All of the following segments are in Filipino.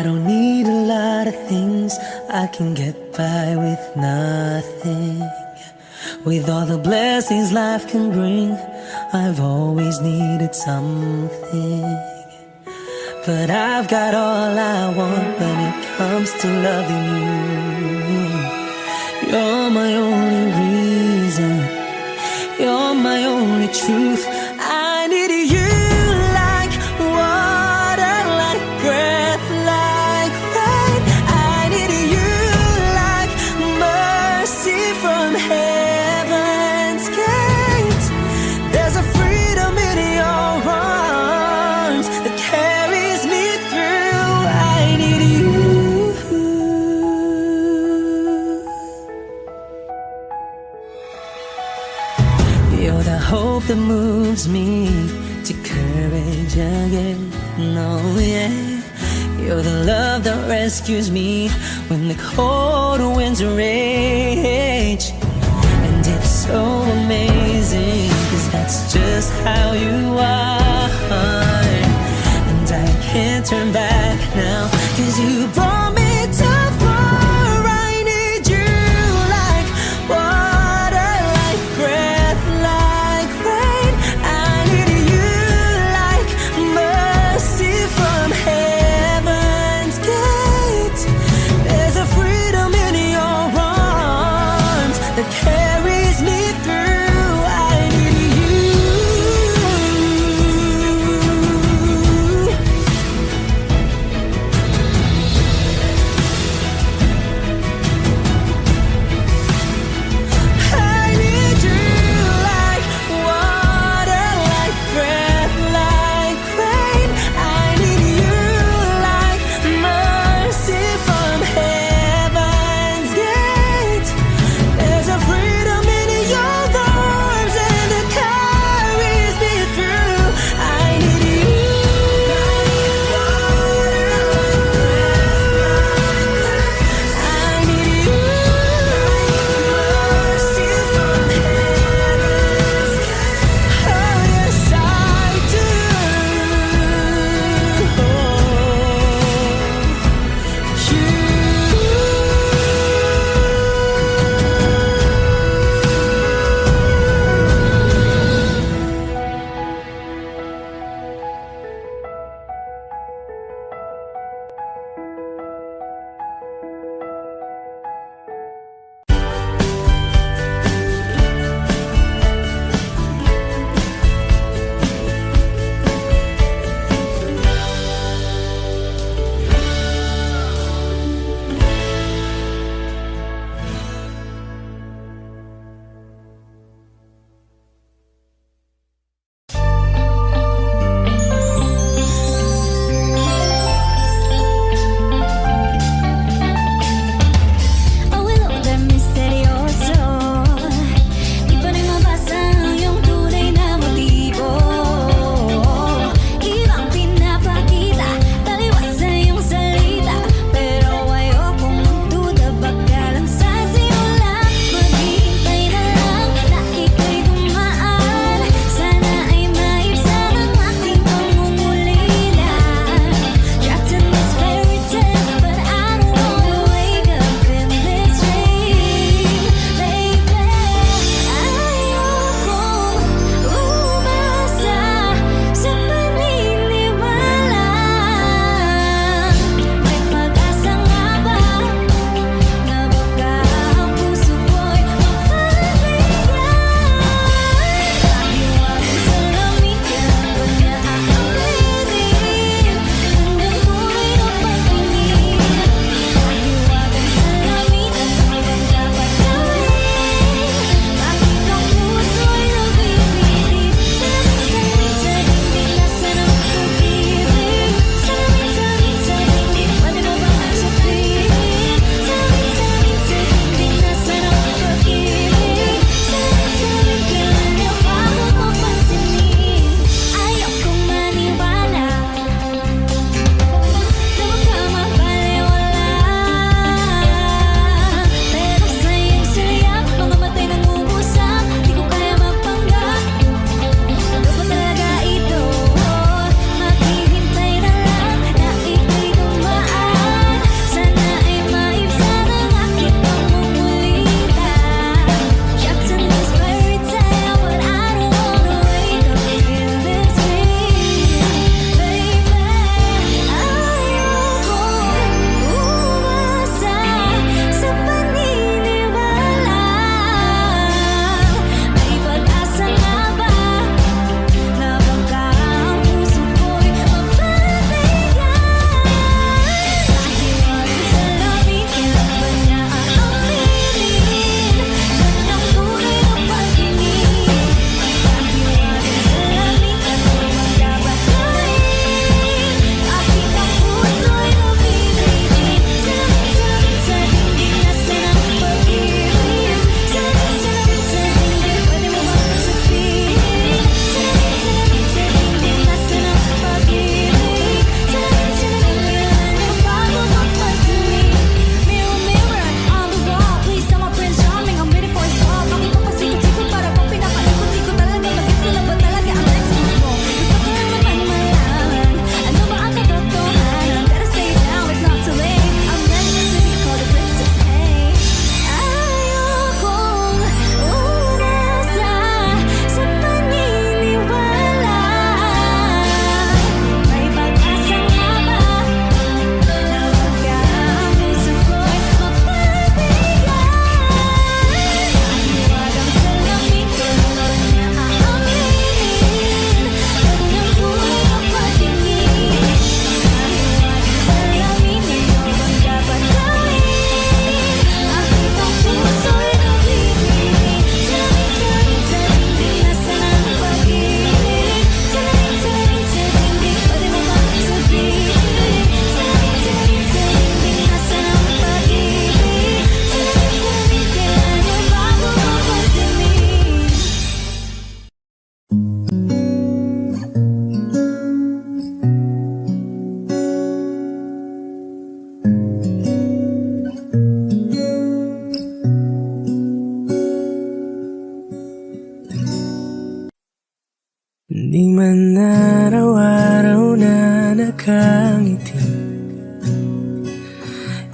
don't need a lot of things, I can get by with nothing. With all the blessings life can bring, I've always needed something. But I've got all I want when it comes to loving you. You're my only reason, you're my only truth. I need you like water, like breath, like rain. I need you like mercy from heaven's gate. There's a freedom in your arms that carries me through. I need you. You're the hope that moves me to courage again. Oh yeah. You're the love that rescues me when the cold winds rage. And it's so amazing, 'cause that's just how you are. And I can't turn back now, 'cause you brought me too far. I need you like water, like breath, like rain. I need you like mercy from heaven's gate. There's a freedom in your arms that carries me through. I need you.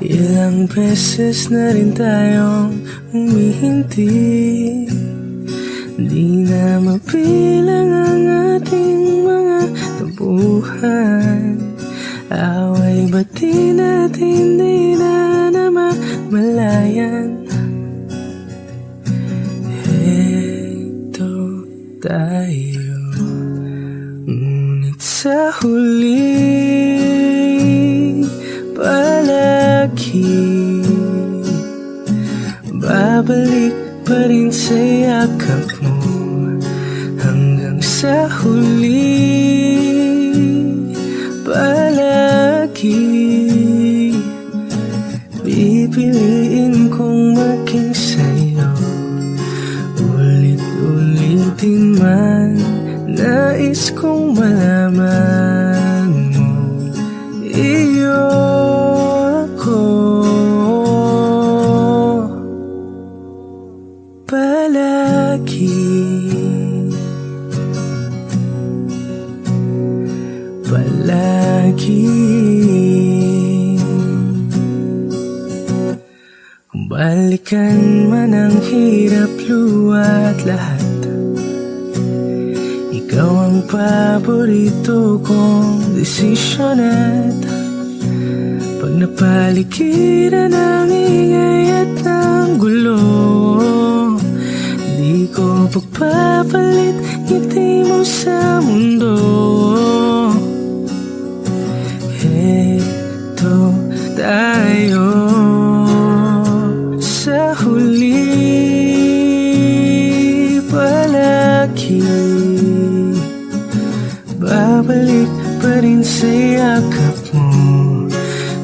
Ilang beses na rin tayong humihinti, di na mabilang ang ating mga tabuhan. Away ba't di natin di na namamalayan? Heto tayo, ngunit sa huli palagi babalik pa rin sa yakap mo. Hanggang sa huli palagi pipiliin kong maging sa'yo. Ulit-ulitin man, nais kong malaman mo, iyo ako palagi. Kung balikan man ang hirap, luwa't lahat, ikaw ang paborito kong desisyon. At pag napaligiran ng ingay at ng gulo, di ko pagpapalit ngiti mo sa mundo. Heto tayo sa huli palagi, babalik pa rin sa yakap mo.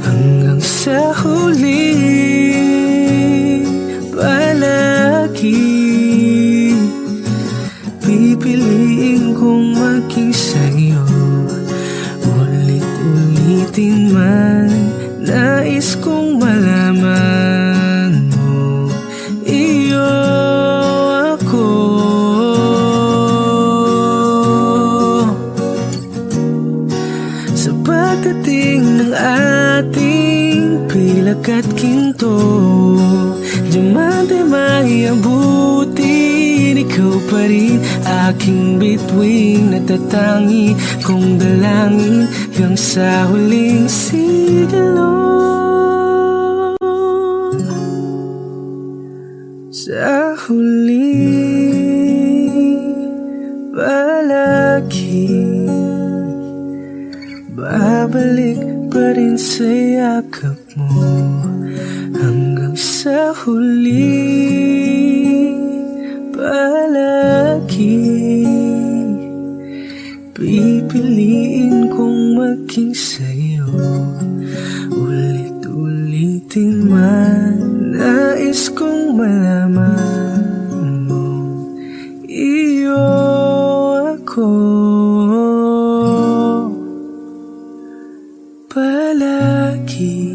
Hanggang sa huli palagi pipiliin kong maging sa'yo. Ulit-ulitin man, nais kong malaman mo, iyo ako sa pagdating ng ating pilak at ginto. Diamante maiabutin, ikaw pa rin aking bituin, natatangi kong dalangin hanggang sa huling sigilo. Sa huli palagi babalik pa rin sa yakap mo. Hanggang sa huli palagi pipiliin kong maging sa'yo. Ulit-ulitin man, nais kong malaman mo, iyo ako palagi.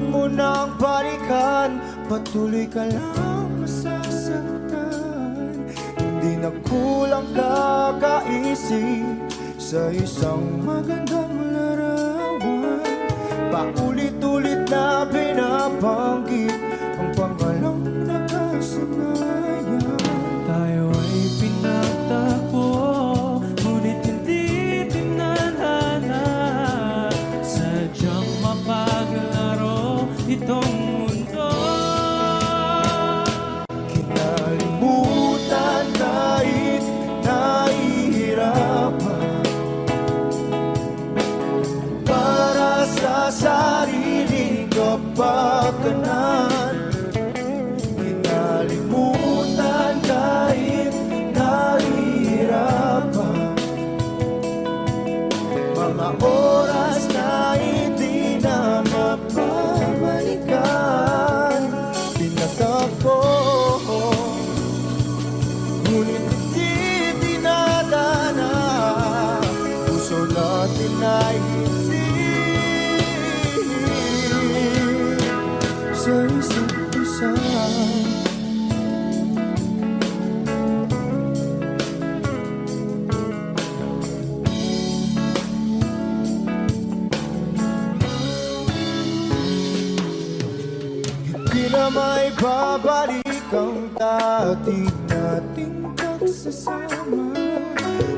mo nang balikan, patuloy ka lang masasaktan. Hindi na kulang kakaisip sa isang magandang larawan. Paulit-ulit na binabanggit ang pangalang nakasanayan. Tayo ay pinagtagpo, ngunit hindi tinadhana. Sadyang mapaglaro itong mundo. Kinalimutan kahit nahihirapan, para sa sariling kapakanan. Kinalimutan kahit nahihirapan, mga oras na hindi na mapabalikan. Pinagtagpo, ngunit hindi dinadana. Puso natin ay hindi sa isa't isa. Di na may babalik ang dati nating pagsasama.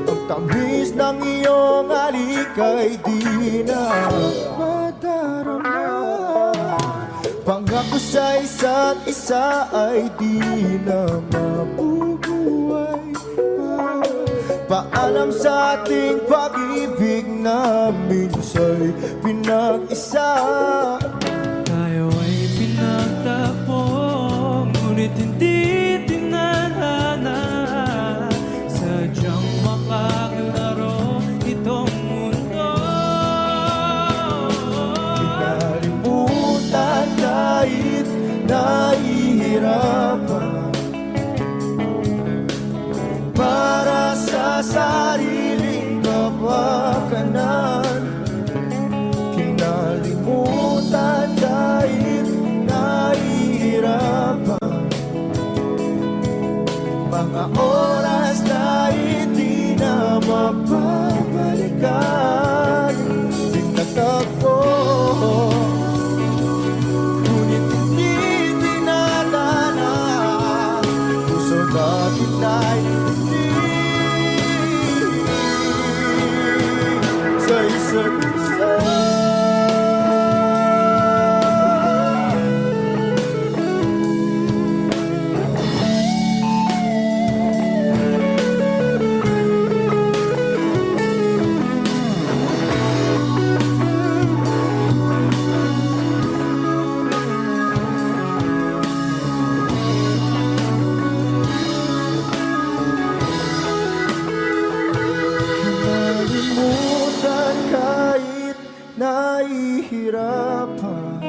Ang tamis ng iyong halik ay di na madarama. Pangako sa isa't isa ay di na mabubuhay pa. Paalam sa ating pag-ibig na minsa'y pinag-isa. Tayo ay pinagtagpo, ngunit hindi tinadhana. Sadyang mapaglaro itong mundo. Kinalimutan kahit nahihirapan, para sa sariling kapakanan. Kinalimutan kahit nahihirapan, mga oras na hindi na mapabalikan. Pinagtagpo, ngunit hindi dinadana. Puso natin ay hindi sa isa't isa. Kinalimutan kahit nahihirapan,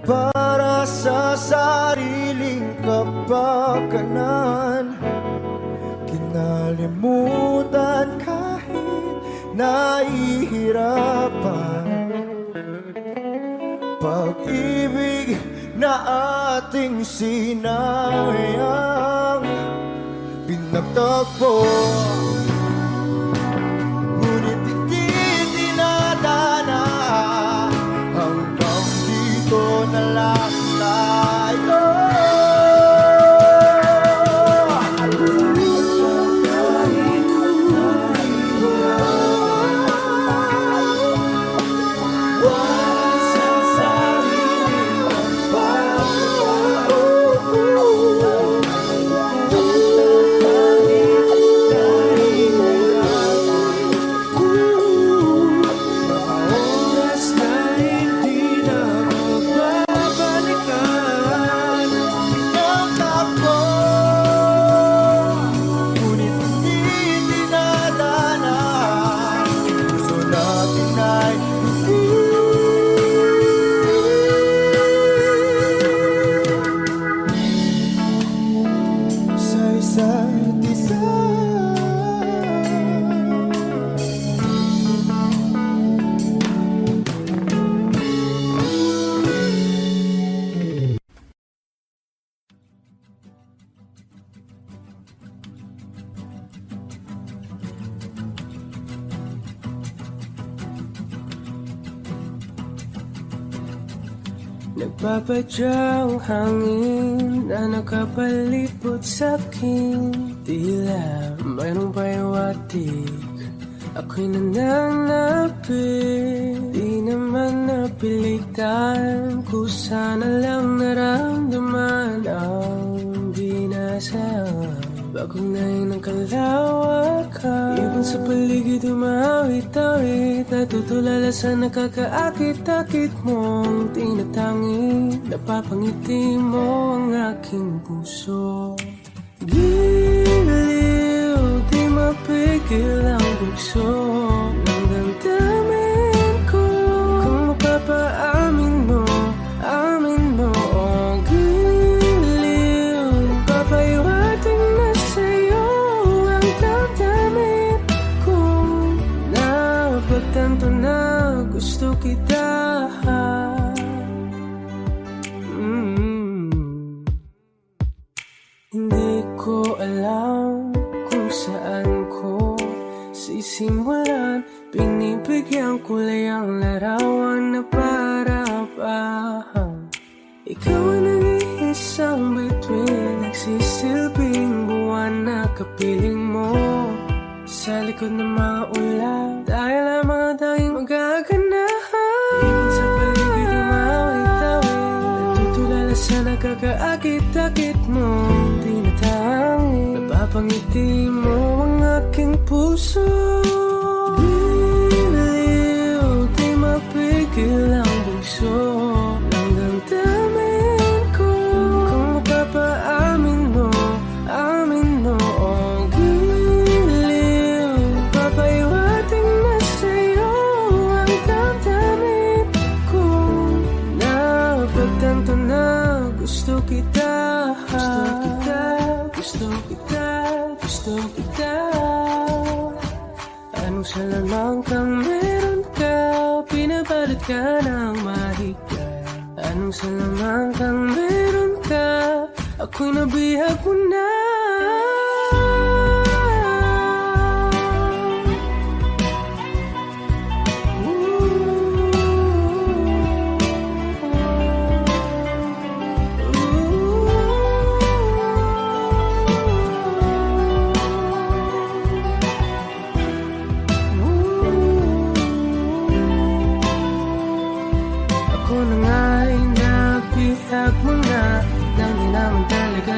para sa sariling kapakanan. Kinalimutan kahit nahihirapan, pag-ibig na ating sinayang. Pinagtagpo, ngunit hindi dinadana. Hanggang dito na lang tayo. Sa sariling Nagpapadyang hangin na nakapalipot sa'kin. Tila mayroong payawatik, ako'y nananapit. Di naman napilitan, kusana lang naramdaman ang ginasaan. Bagong nahin ng kalawakan, ibon sa paligid umawit-awit, natutulala sa nakakaakit-akit mong tinatangi. Napapangiti mo ang aking puso. Giliw, di mapigil ang bugso ng damdamin ko. Kung mapapaamin mo, amin mo. Oh, giliw, papahiwating na sa'yo ang damdamin ko. Napagtanto na gusto kita. Hindi ko alam kung saan ko sisimulan. Binibigyan ko lang larawan na para-parahan. Ikaw ang nag-iisang bituin, nagsisilbing buwan na kapiling mo. Sa likod ng mga ulan, dahil ang mga tanging magaganahan. Ibon sa paligid umawit-awit, natutulala sa nakakaakit-akit mo. Napapangiti mo ang aking puso. Giliw, di mapigil ang bugso ng damdamin ko. Kung mapapaamin mo, amin mo. Oh, giliw, papahiwating na sa'yo ang damdamin ko. Napagtanto na gusto kita. Gusto kita, gusto kita. Anong salamang kang meron ka, pinabalot ka ng mahigpit. Anong salamang kang meron ka, ako'y nabihag mo na.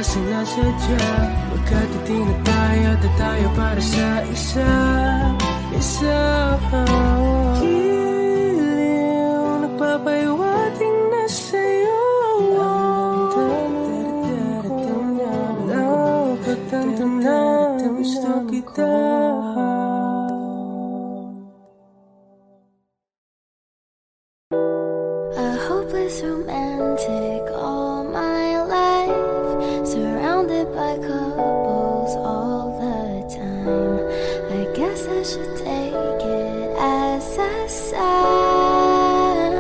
Sinasadya, pagkat itinataya tayo para sa isa. Giliw, nagpapahiwating na sa'yo ang damdamin ko. Napagtanto na gusto kita. A hopeless romantic all my life, surrounded by couples all the time. I guess I should take it as a sign.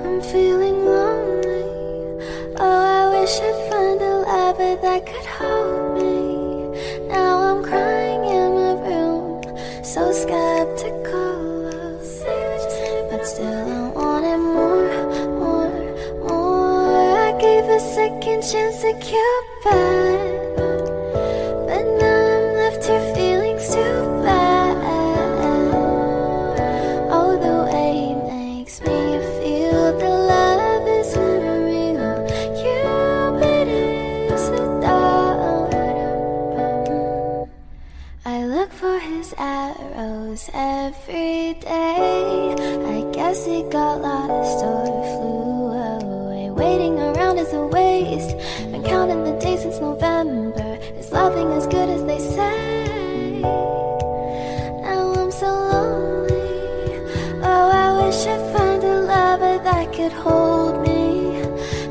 I'm feeling lonely. Oh, I wish I'd find a lover that could hold me. Now I'm crying in my room, so skeptical. But still I wanted more. I gave a second chance to Cupid, but now I'm left here feeling too bad. Oh, the way he makes me feel the love is unreal. Cupid is the dog. I look for his arrows every day. I guess he got lost or flew away. Waiting around is a waste. Been counting the days since November. Is loving as good as they say? Now I'm so lonely. Oh, I wish I'd find a lover that could hold me.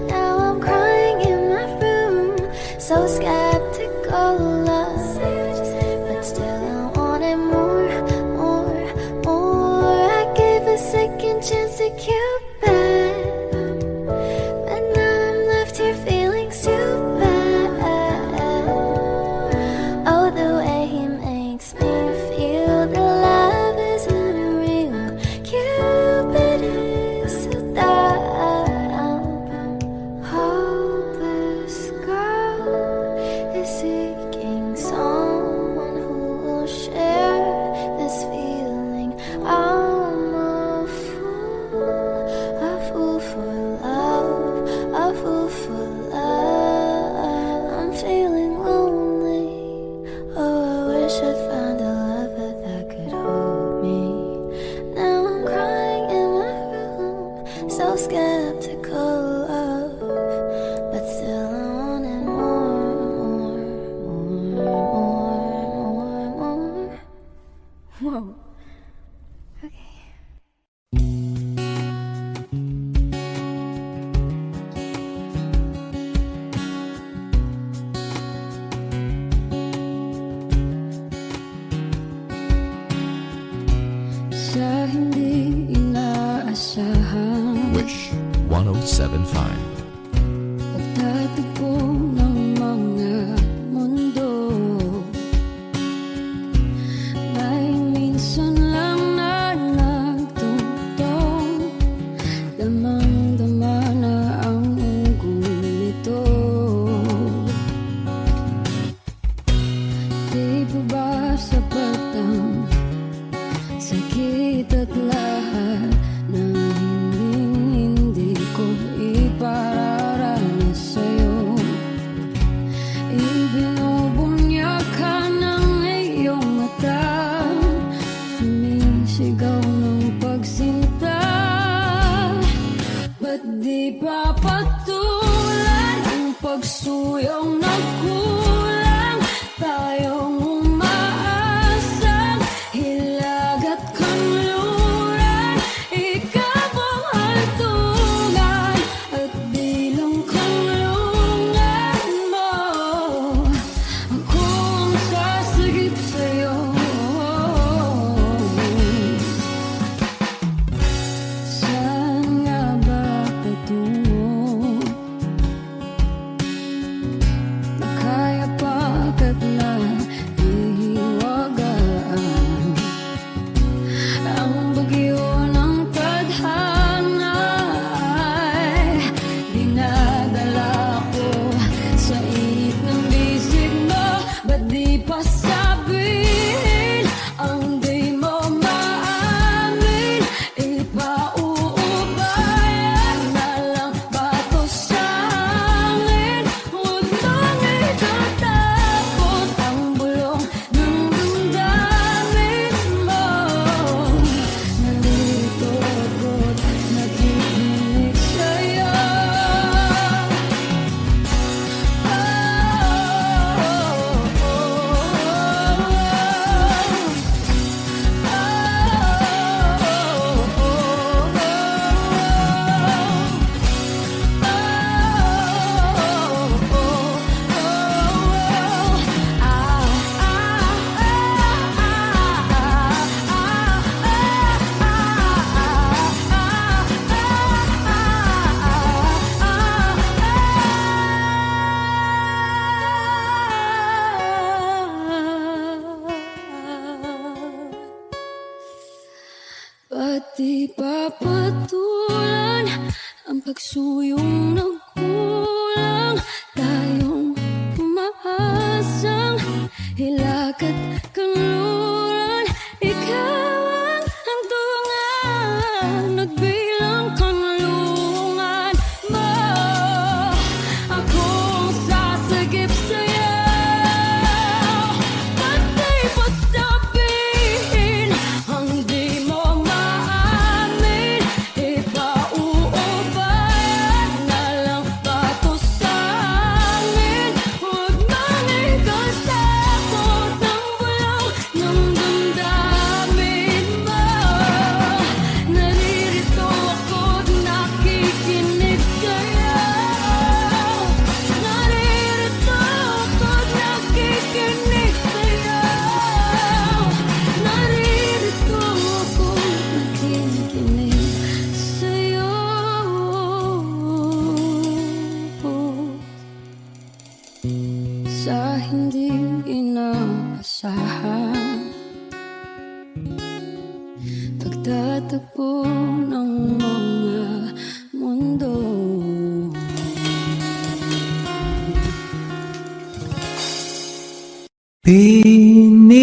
Now I'm crying in my room, so skeptical. But still I wanted more. I gave a second chance to Cupid, but now I'm left here feeling stupid. Oh, the way he makes me feel the love is unreal. Cupid is so dark. Okay. Sa hindi inaasahan, Wish 1075. pagtatagpo ng mga mundo, may minsan lang na nagtungtong, damang-dama na ang ugol nito. Di pa ba sapat ang sakit at lahat na hindi ko ipararanas sa'yo? Ibinubunya ka ng iyong mata, sumisigaw ng pagsinta. Ba't di pa patulan ang pagsuyong nagkulang? Tayong umaasang hilag at kanluran, ikaw ang hantungan at bilang kanlungan mo. Ako ang sasagip sa'yo. Saan nga ba patungo? Kaya pagkat na ihiwagaan ang bagyo ng tadhana ay dinadala ko sa init ng bisig mo. Ba't di pa sabihin ang di mo maamin? Ipauubayan na lang ba to sa akin? Huwag mong itatakot ang bulong ng damdamin mo. Narito ako't nakikinig sa'yo. Ba't di pa patulan ang pagsuyong nagkulang? Tayong umaasang hilag at kanluran, ikaw ang hantungan at bilang kanlungan mo. Ako ang sasagip sa'yo. Ba't di pa sabihin ang di mo maamin? Ipauubayan na lang ba to sa akin? Huwag mong ikatakot ang bulong ng damdamin mo. Naririto ako't nakikinig sa'yo. Naririto ako't nakikinig sa'yo. Naririto ako't nakikinig sa'yo. Sa hindi inaasahan, pagtatagpo ng mga mundo. Binibini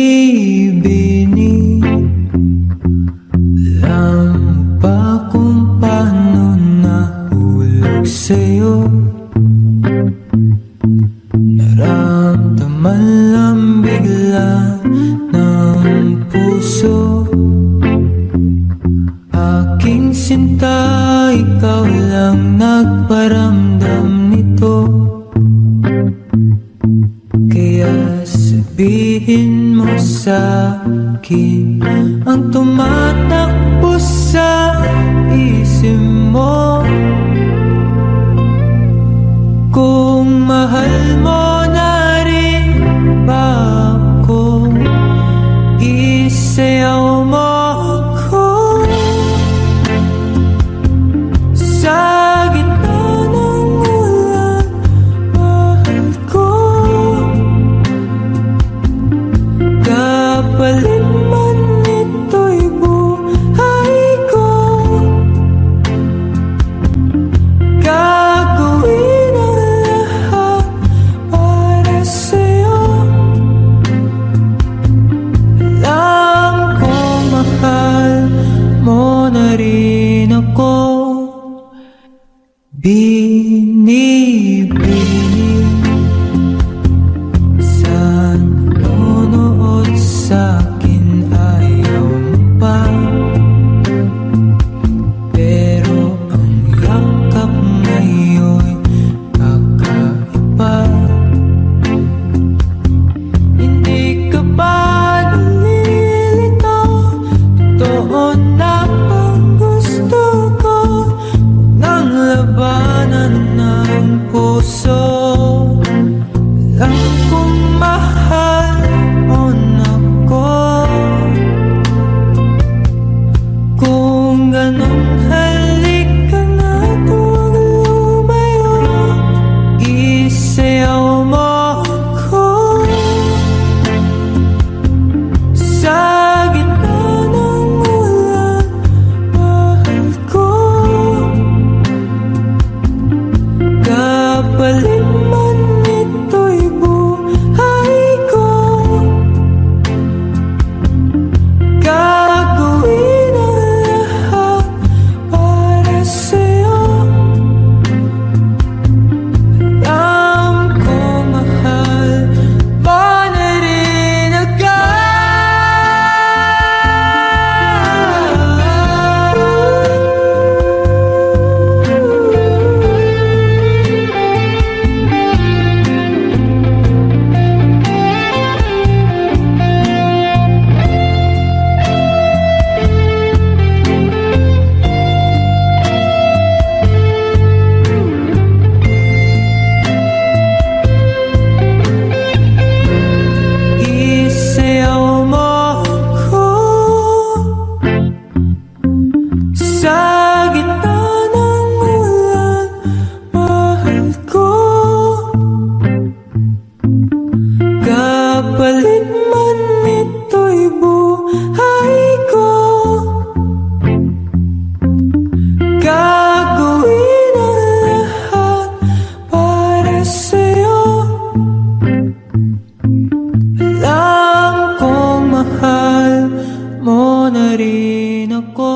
lang ba kung paano nahulog sa'yo? Naramdaman lang bigla ng puso, aking sinta, ikaw lang nagparamdam nito. Kaya sabihin mo sa akin ang tumatakbo sa isip mo. Kung mahal mo na rin ba ako, isayaw mo ako sa gitna ng ulan, mahal ko. Kapalit man ito'y buhay ko, gagawin ang lahat para sa'yo. Alam kong mahal mo na rin ako. Binibining sa nanonood sa'kin, ayaw mo pa. Pero ang yakap ngayon kakaiba. Hindi ka ba nalilito? Totoo na bang gusto ko? Huwag nang labanan ng puso. Alam kong mahal mo na ko. Kung ganun, halika na, huwag lumayo. Isayaw mo ako sa gitna ng ulan, mahal ko. Kapalit man ito'y buhay ko, gagawin ang lahat para sa'yo. Alam kong mahal mo na rin isayaw mo ako sa gitna ng ulan, mahal ko. Kapalit man ito'y buhay ko, gagawin ang lahat para sa'yo. Alam kong mahal mo na rin ako.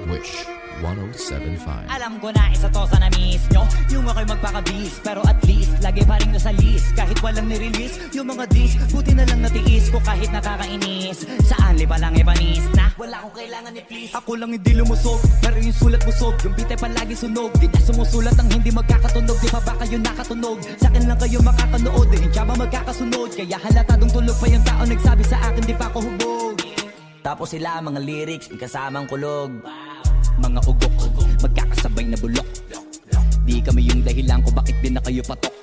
Wish 1075. Alam ko na isa to sa na-miss nyo, yung ako'y magpakabis, pero at least lagi pa rin nyo sa list. Kahit walang nirelease, yung mga dis, buti na lang natiis ko kahit nakakainis. Saan liba lang ibanis na wala akong kailangan ni please. Ako lang hindi lumusog, pero yung sulat busog, yung bitay palagi sunog. Di na sumusulat ang hindi magkakatunog, di pa ba kayo nakatunog? Sa akin lang kayo makakanood, di ba magkakasunod? Kaya halatadong tulog pa yung tao nagsabi sa akin di pa ako hubog. Tapos sila mga lyrics, may kasamang kulog. Mga ugok, magkakasabay na bulok. Di kami yung dahilan kung bakit din na kayo patok.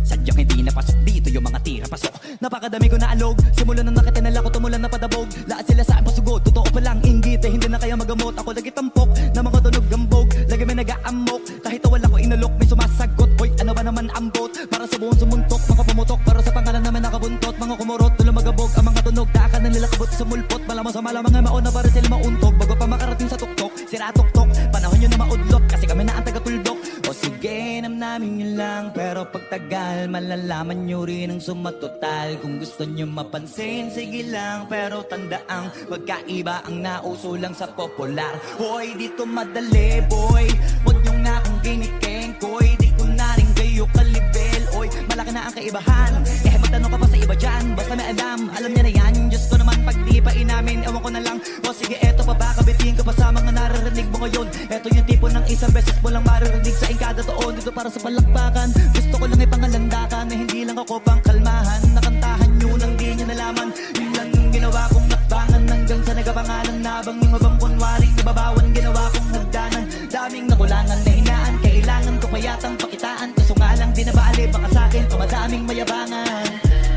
Sadyang hindi napasok dito yung mga tira pasok. Napakadami ko na alog, simula nang nakitinala ko tumulan na padabog. Lahat sila sa pasugod, totoo pa lang inggit eh, hindi na kaya magamot. Ako lagi tampok, na mga tunog gambog. Lagi may nag-aamok, kahit wala ko inalok. May sumasagot, boy ano ba naman ambot. Para sa buong sumuntok, mga pumutok. Para sa pangalan naman nakabuntot. Mga kumurot, tulang magabog. Ang mga tunog, daakan na nila kabot sa mulpot. Malamang sa malamang ay mauna para sila mauntog. Bago pa makarating sa tuktok, sira tuktok. Panahon yun na maudlot, kasi kami na ang taga-tuldok. O sige, namin yun lang. Pero pagtagal, malalaman nyo rin ang sumatotal. Kung gusto nyo mapansin, sige lang. Pero tandaang magkaiba ang nauso lang sa popular. Hoy, dito madali, boy. Huwag nyo nga akong kinikengkoy. Di ko na rin kayo kalibel. Oy, boy, malaki na ang kaibahan. Kahit magtanong ka pa sa iba dyan, basta may alam niya na yan. Diyos ko naman pag di pa inamin, ewan ko na lang. O sige, eto pa ba, kabitiin ko pa sa mga naririnig mo ngayon. Eto yung tipo ng isang beses mo lang maririnig sa kada taon. Dito para sa palakpakan, gusto ko lang ipangalandakan na hindi lang ako pang kalmahan. Nakantahan nyo nang di nyo nalaman. Yun lang yung ginawa kong nakbangan hanggang sa nagapangalan. Nabang yung mabang kunwaring nababawan, ginawa kong hagdanan. Daming nakulangan na hinaan, kailangan ko payatang pakitaan. Kaso nga lang di na baali, baka sa'kin pamadaming mayabangan.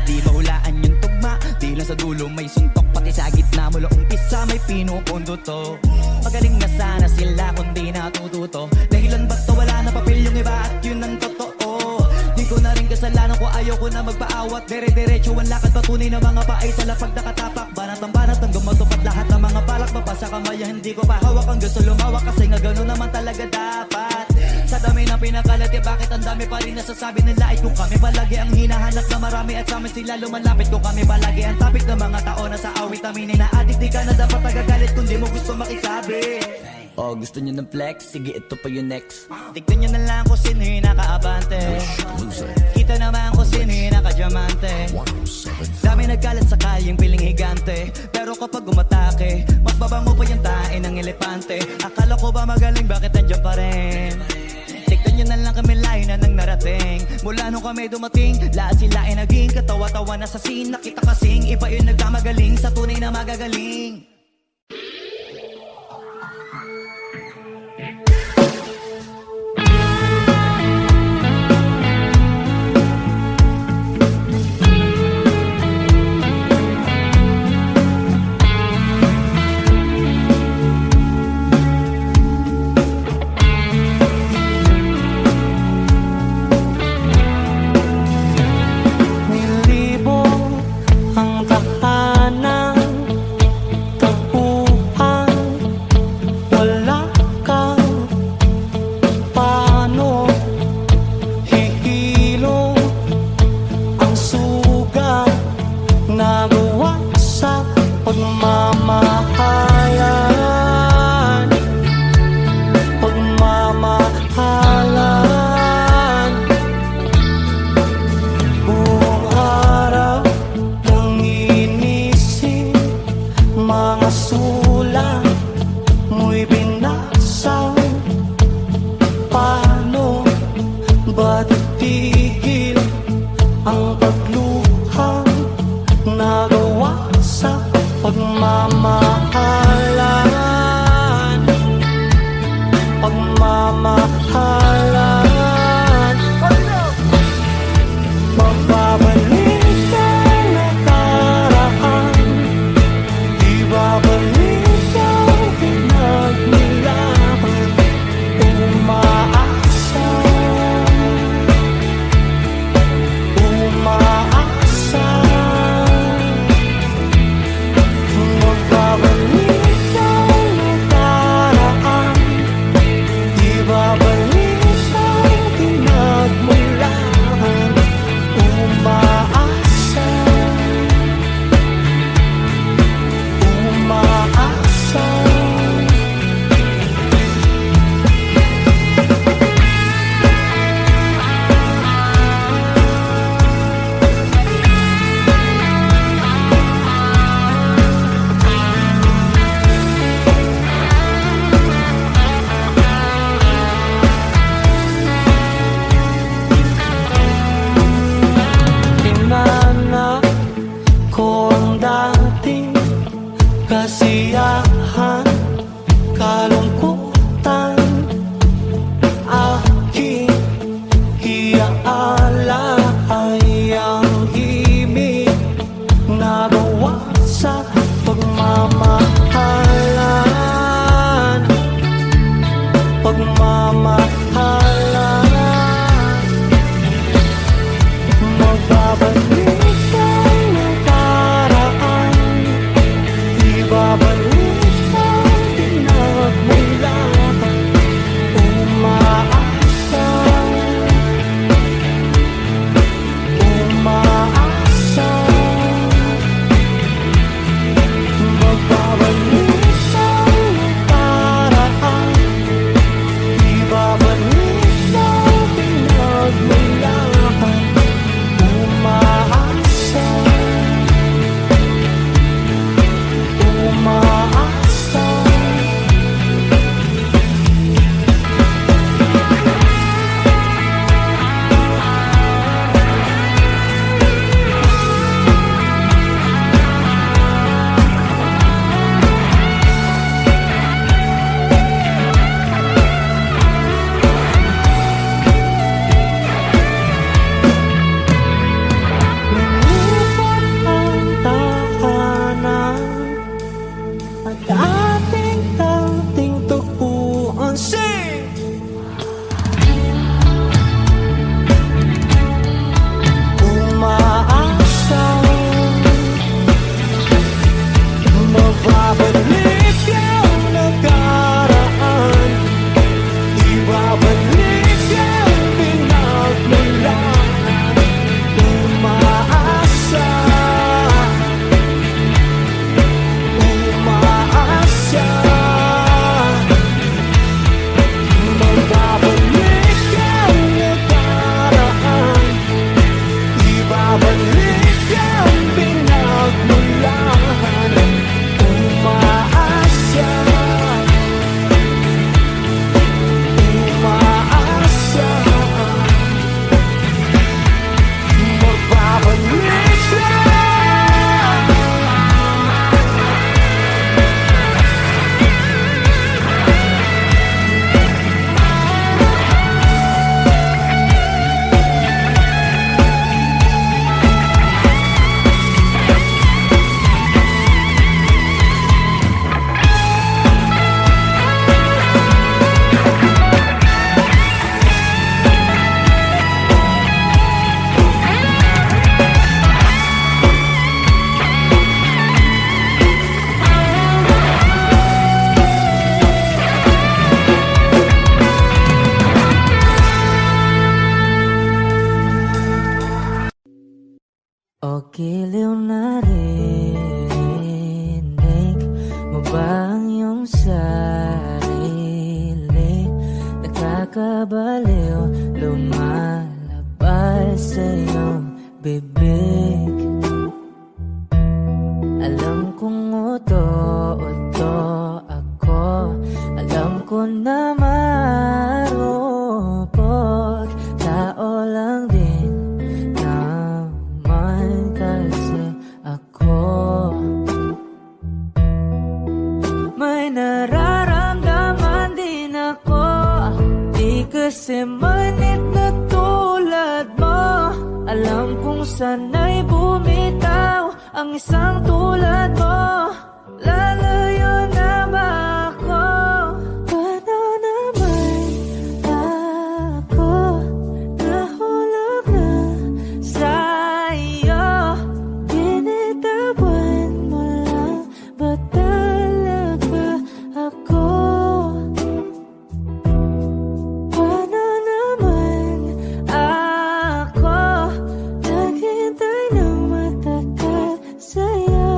Di mahulaan yung tugma, di lang sa dulo may suntok. Pati sa gitna mula umpisa may pinupundo to. Magaling na sana sila kung di natututo. Dahilan ba't to wala na papel yung iba at yun ang totoo. Di ko na rin kasalanan ko ayaw ko na magpaawat. Dire-diretso ang lakad patunay na mga paay sa lapag nakatapak. Banat ang gumatupad lahat ng mga balak. Mapasa kamaya hindi ko pa hawak. Ang gusto lumawak kasi nga gano'n naman talaga dapat. Sa dami ng pinakalati bakit ang dami pa rin nasasabi nila ay kung kami palagi ang hinahanap na marami at sa amin sila lumalapit. Kung kami palagi ang topic ng mga tao na sa awit aminin na addict. Di ka na dapat nagagalit kung di mo gusto makisabi. Oh, gusto nyo ng flex? Sige, ito pa yung next. Tignan nyo na lang kung sino yung nakaabante. Kita naman kung sino yung nakadiamante. Dami nagkalat sa kalyeng piling higante. Pero kapag umatake, mas babango pa yung tae ng elepante. Akala ko ba magaling, bakit nandiyan pa rin? Tignan nyo na lang kami layo na nang narating. Mula nung kami dumating, lahat sila ay naging katawa-tawa na sa scene. Nakita kasing iba yung nagkamagaling sa tunay na magagaling. O giliw na rinig mo ba ang iyong sarili? Nakakabaliw, lumalabas sa iyong bibig. Alam kong uto-uto ako, alam ko na marupok, tao lang din naman kasi ako. May nararamdaman din ako, di kasi manit na tulad mo. Alam kong sana'y bumitaw ang isang tulad mo. Lalayo na ba ako? Paano naman ako nahulog na sa'yo? Binitawan mo lang ba talaga ako? Paano naman ako naghintay ng matagal sa'yo?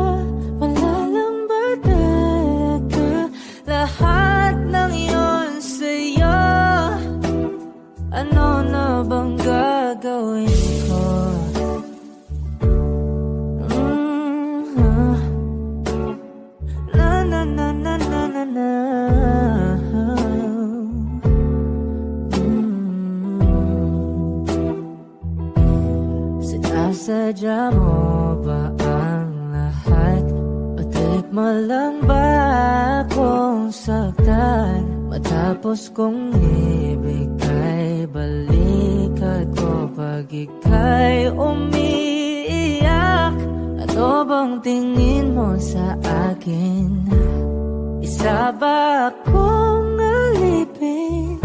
Wala lang ba talaga lahat ng iyon sa'yo? Ano na bang gagawin ko? Na na na na na na na. Sinasadya mo ba ang lahat? O trip mo lang ba akong saktan? Matapos kong ibigay balikat ko pag ika'y umiiyak. Ano bang tingin mo sa akin? Isa ba akong alipin?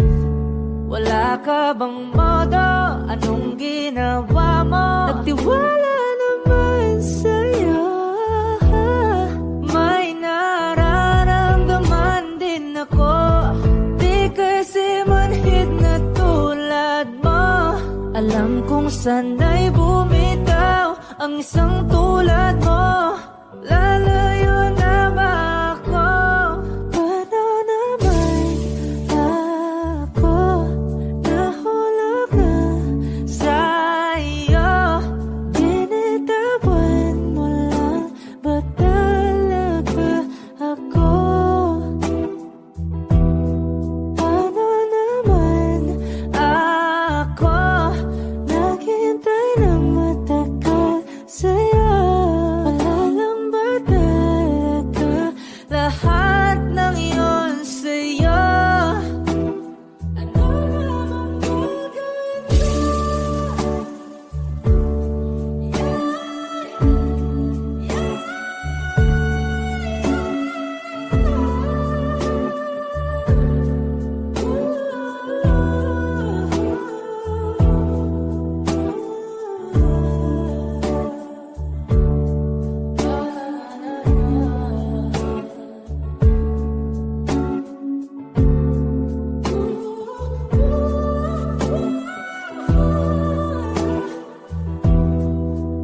Wala ka bang modo? Anong ginawa mo? Nagtiwala naman sa'yo. May nararamdaman din ako, di kasi manhid na tulad mo. Alam kong sana'y bumitaw ang isang tulad mo. Lalayo na ba ako? Paano naman ako nahulog na sa'yo? Binitawan mo lang ba talaga ako? Paano naman ako naghintay ng matagal sa'yo? Wala lang ba talaga lahat ng iyon sa'yo? Ano naman gagawin ko?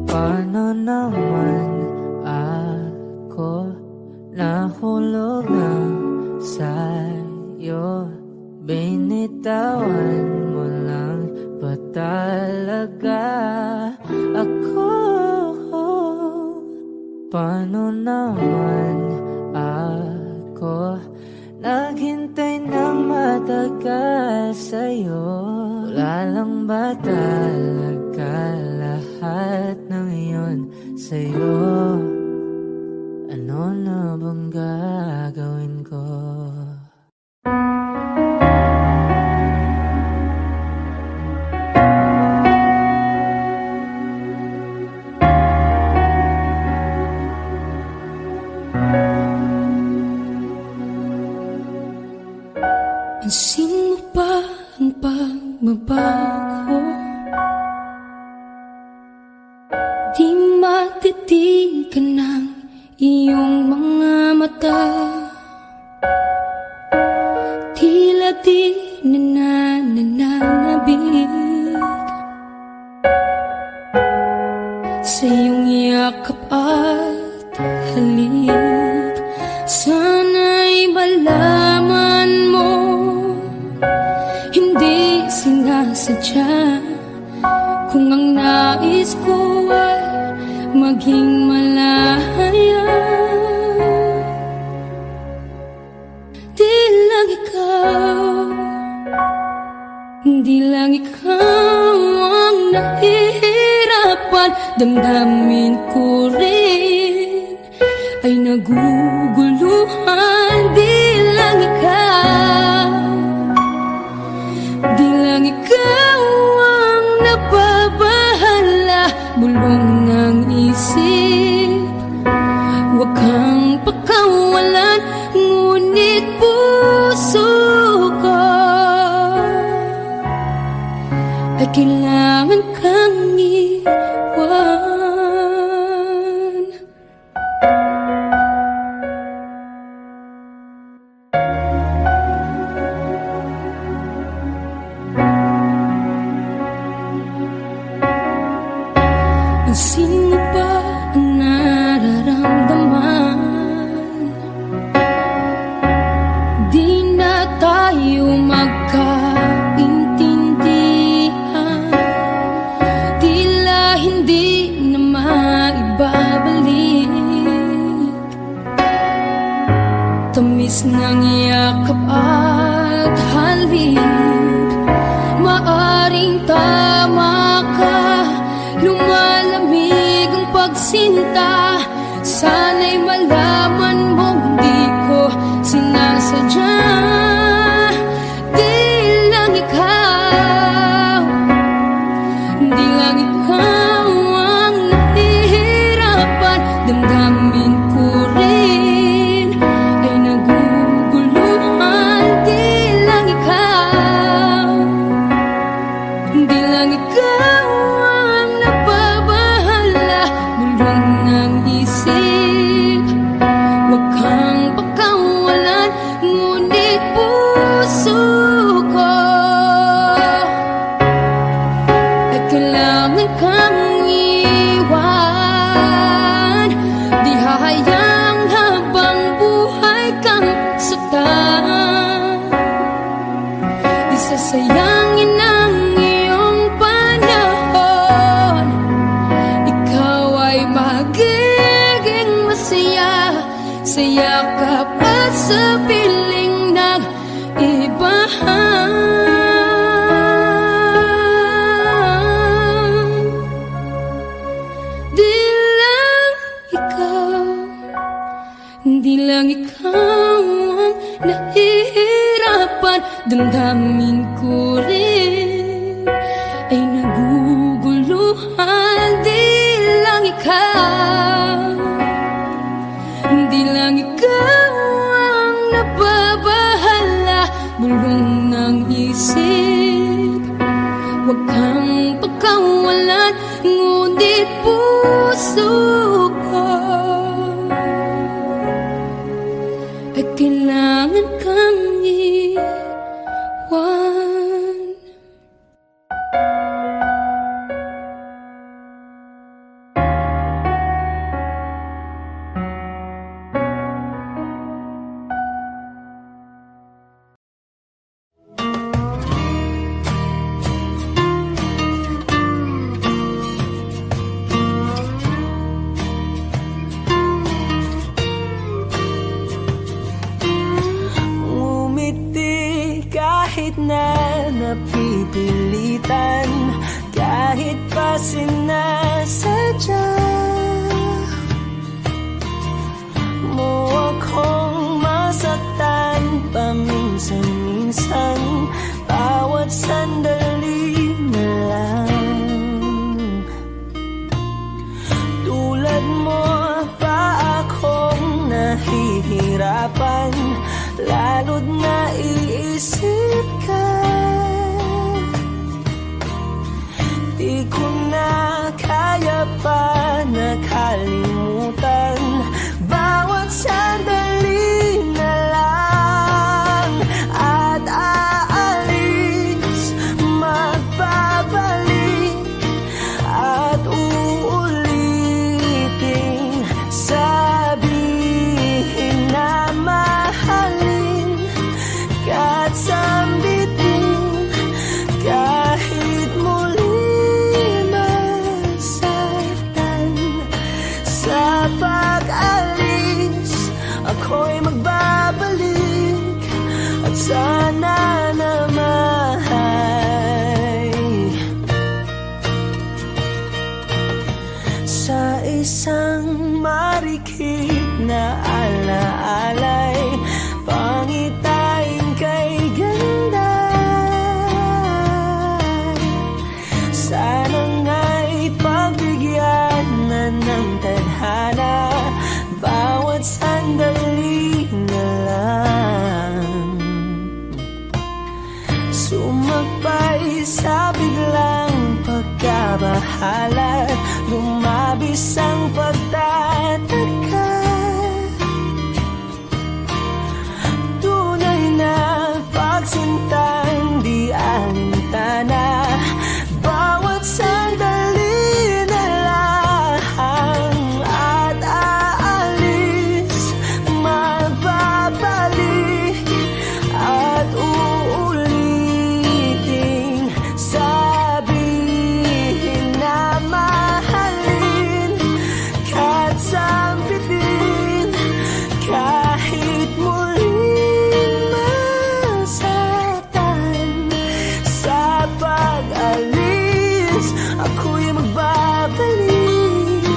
Paano naman ako nahulog na sa'yo? Binitawan mo lang ba talaga ako? Paano naman ako naghintay ng matagal sa'yo? Wala lang ba talaga lahat ng iyon sa'yo? Ano na bang gagawin ko? Pansin mo ba ang pagbabago? Di matitigan ng iyong mga mata. Tila di nananabig sa iyong yakap at halik. Sana'y malaman mo, hindi sinasadya. Kung ang nais ko ay maging malaya, di lang ikaw, di lang ikaw ang nahihirapan. Damdamin ko rin ay naguguluhan. Di lang ikaw, di lang ikaw ang nababahala. Bulong ng isip, huwag kang pakawalan, ngunit puso ko ay kailangan kang iwan. Ang sino ba ang nararamdaman? Di na tayo magkaintindihan, tila hindi na maibabalik. Tamis ng yakap at halik, maaring tama ka. Lumalamig ang pagsinta, sana'y malaman mong di ko sinasadya. Di lang ikaw, di lang ikaw ang nahihirapan. Damdamin ko rin ay naguguluhan. Di lang ikaw, di lang ikaw ang nababahala. Bulong ng isip, huwag kang pakawalan, ngunit puso ko ay kailangan kang iwan. Di hahayang habang buhay kang saktan, di sasayangin ang iyong panahon. Ikaw ay magiging masaya sa yakap at sa piling ng iba. Di lang ikaw, di lang ikaw ang nahihirapan. Damdamin ko rin ay naguguluhan. Di lang ikaw, di lang ikaw ang nababahala. Bulong ng isip, huwag kang pakawalan, ngunit puso ko ay kailangan kang iwan. Ngumiti kahit na napipilitan, kahit pa sinasadya mo akong masaktan paminsan-minsan. Bawat sandali na lang, tulad mo pa akong nahihirapan, lalo't naiisip ka. Di ko na kaya pa nakalimutan bawat sandali na lang. At aalis, magbabalik at uulit ako'y magbabalik. At sana naman sa isang marikit na alaalay, pangitain kay ganda. Sana nga'y pagbigyan na ng tadhana, bawat sandali na lang. Sumakbay sa biglang pagkabahala, lumabis ang pagtataka. Tunay na pagsintang di alintana, bawat sandali na lang. At aalis, magbabalik, at uulitin, sabihin na mahalin, kahit sampitin, kahit muling masaktan. Sa pag-alis, ako'y magbabalik,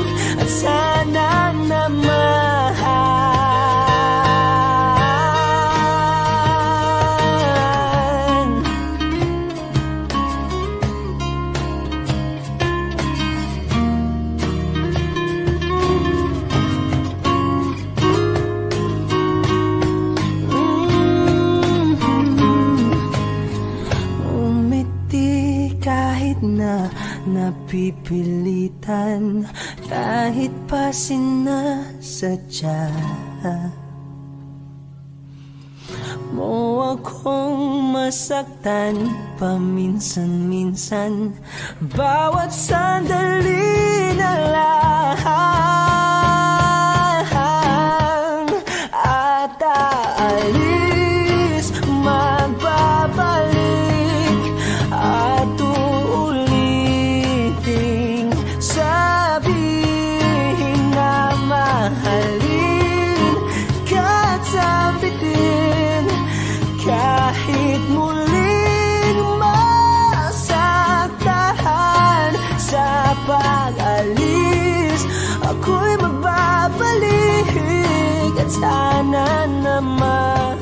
at sana naman umiti kahit na napipilitan, kahit pa sinasadya mo akong masaktan paminsan-minsan, bawat sandali na lang. At aalis, magbabalik, at uulitin, sabihin na mahalin, kahit sampitin, kahit muling masaktan. Sa pag-alis, ako'y magbabalik, at sana naman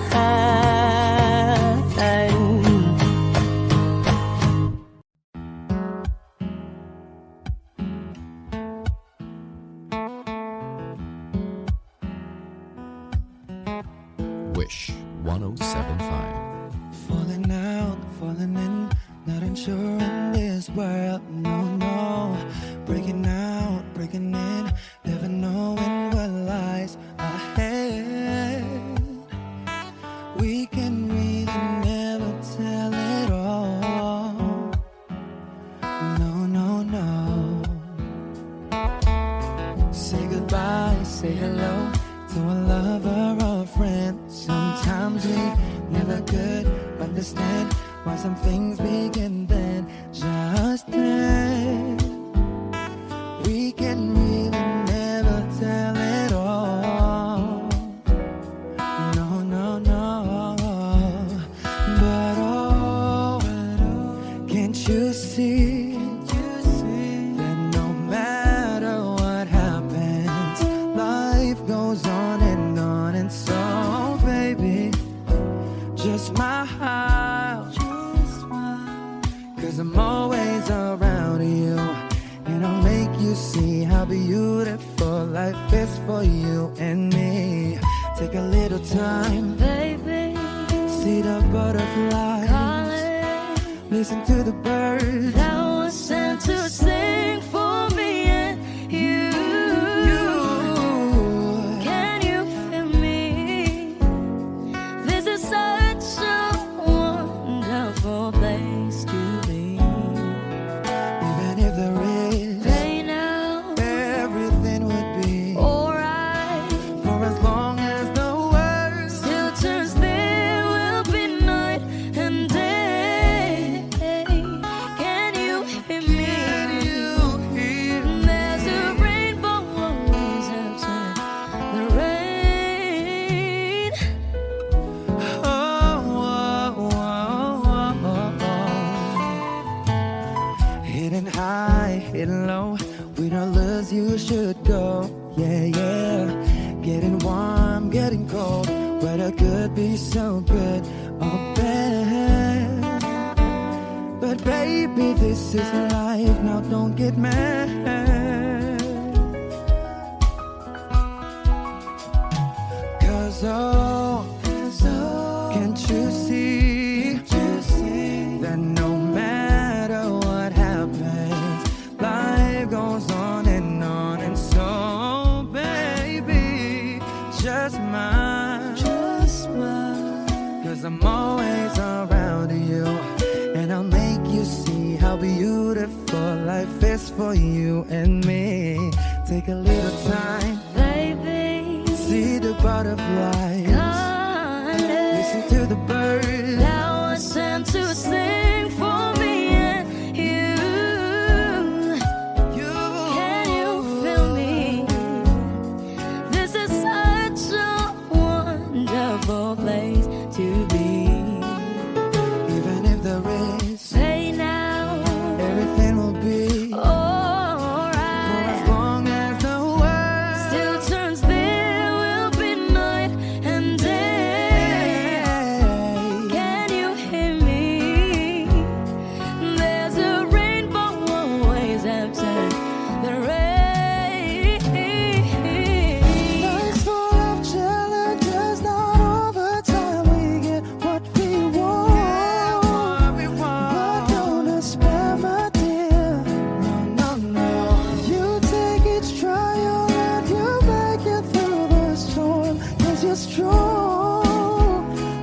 Wish 1075. Falling out, falling in, not unsure in this world, no, no. Breaking out, breaking in, never knowing what lies ahead. We can really never tell it all. No, no, no. Say goodbye, say hello to a lover or a friend. Sometimes we never could understand why some things begin then, just then. We can really never tell it all. No, no, no. But oh, can't you see that no matter what happens, life goes on and on, and so baby, just smile, cause I'm always around you, and I'll make you see how beautiful life is for you and me. Take a little time, Baby, see the butterflies, calling, listen to the birds. that was sent to sing for me and you. Can you feel me? This is such a wonderful place to be. Even if there is Rain out, everything would be alright. for as long as the world Still turns, there will be night and day. Can you hear me? go. Yeah, yeah. Getting warm, getting cold. Weather could be so good or bad. But baby, this is life. Now don't get mad. Cause oh, can't you see that no matter what happens, life goes on. And so, baby, just smile. Cause I'm always around you, and I'll make you see how beautiful life is for you and me. Take a little time, Baby, see the butterflies, listen to the birds. thou art sent to sing for me and you. Can you feel me? This is such a wonderful place to be. Even if there is, Say now, everything will be for alright. as long as the world Still turns, there will be night and day. Can you hear me? There's a rainbow always after the rain. Life's full of challenges, not all the time we get what we want. But don't despair, my dear. No, no, no. You take each trial and you make it through the storm. 'Cause you're strong.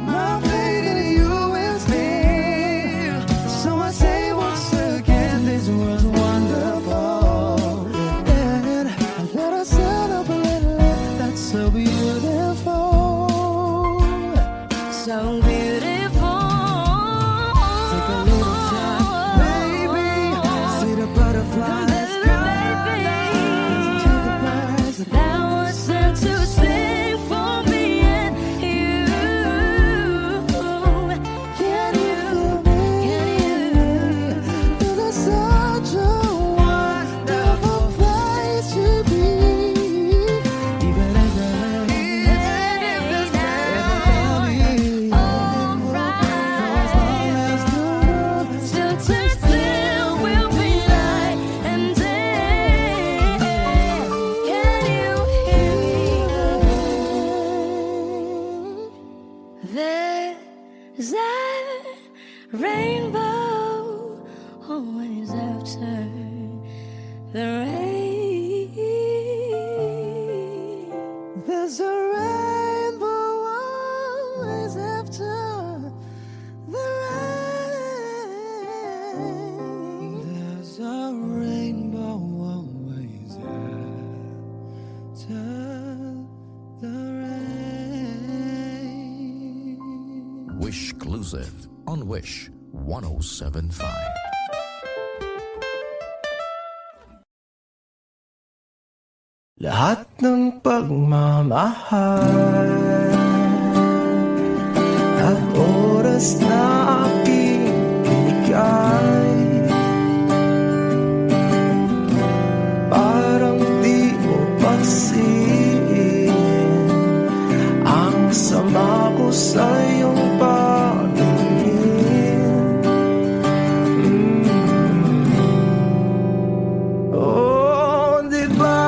My faith in you is near. So I say once again, this world's wonderful. And let us celebrate life that's so beautiful. So beautiful. Take a little time, baby. See the butterflies. Baby, To the birds. thou art sent to sing for me and you. Can you feel me? This is such a wonderful place to be. Even if there is Still turns, there will be night and day. Can you hear me? There's a rainbow always after the rain. There's a rainbow always after the rain. There's a rainbow always after the rain. Wish exclusive on Wish 1075. Lahat ng pagmamahal at oras na aking binigay, parang di mo pansin ang sama ko sa iyong paningin. Oh, di ba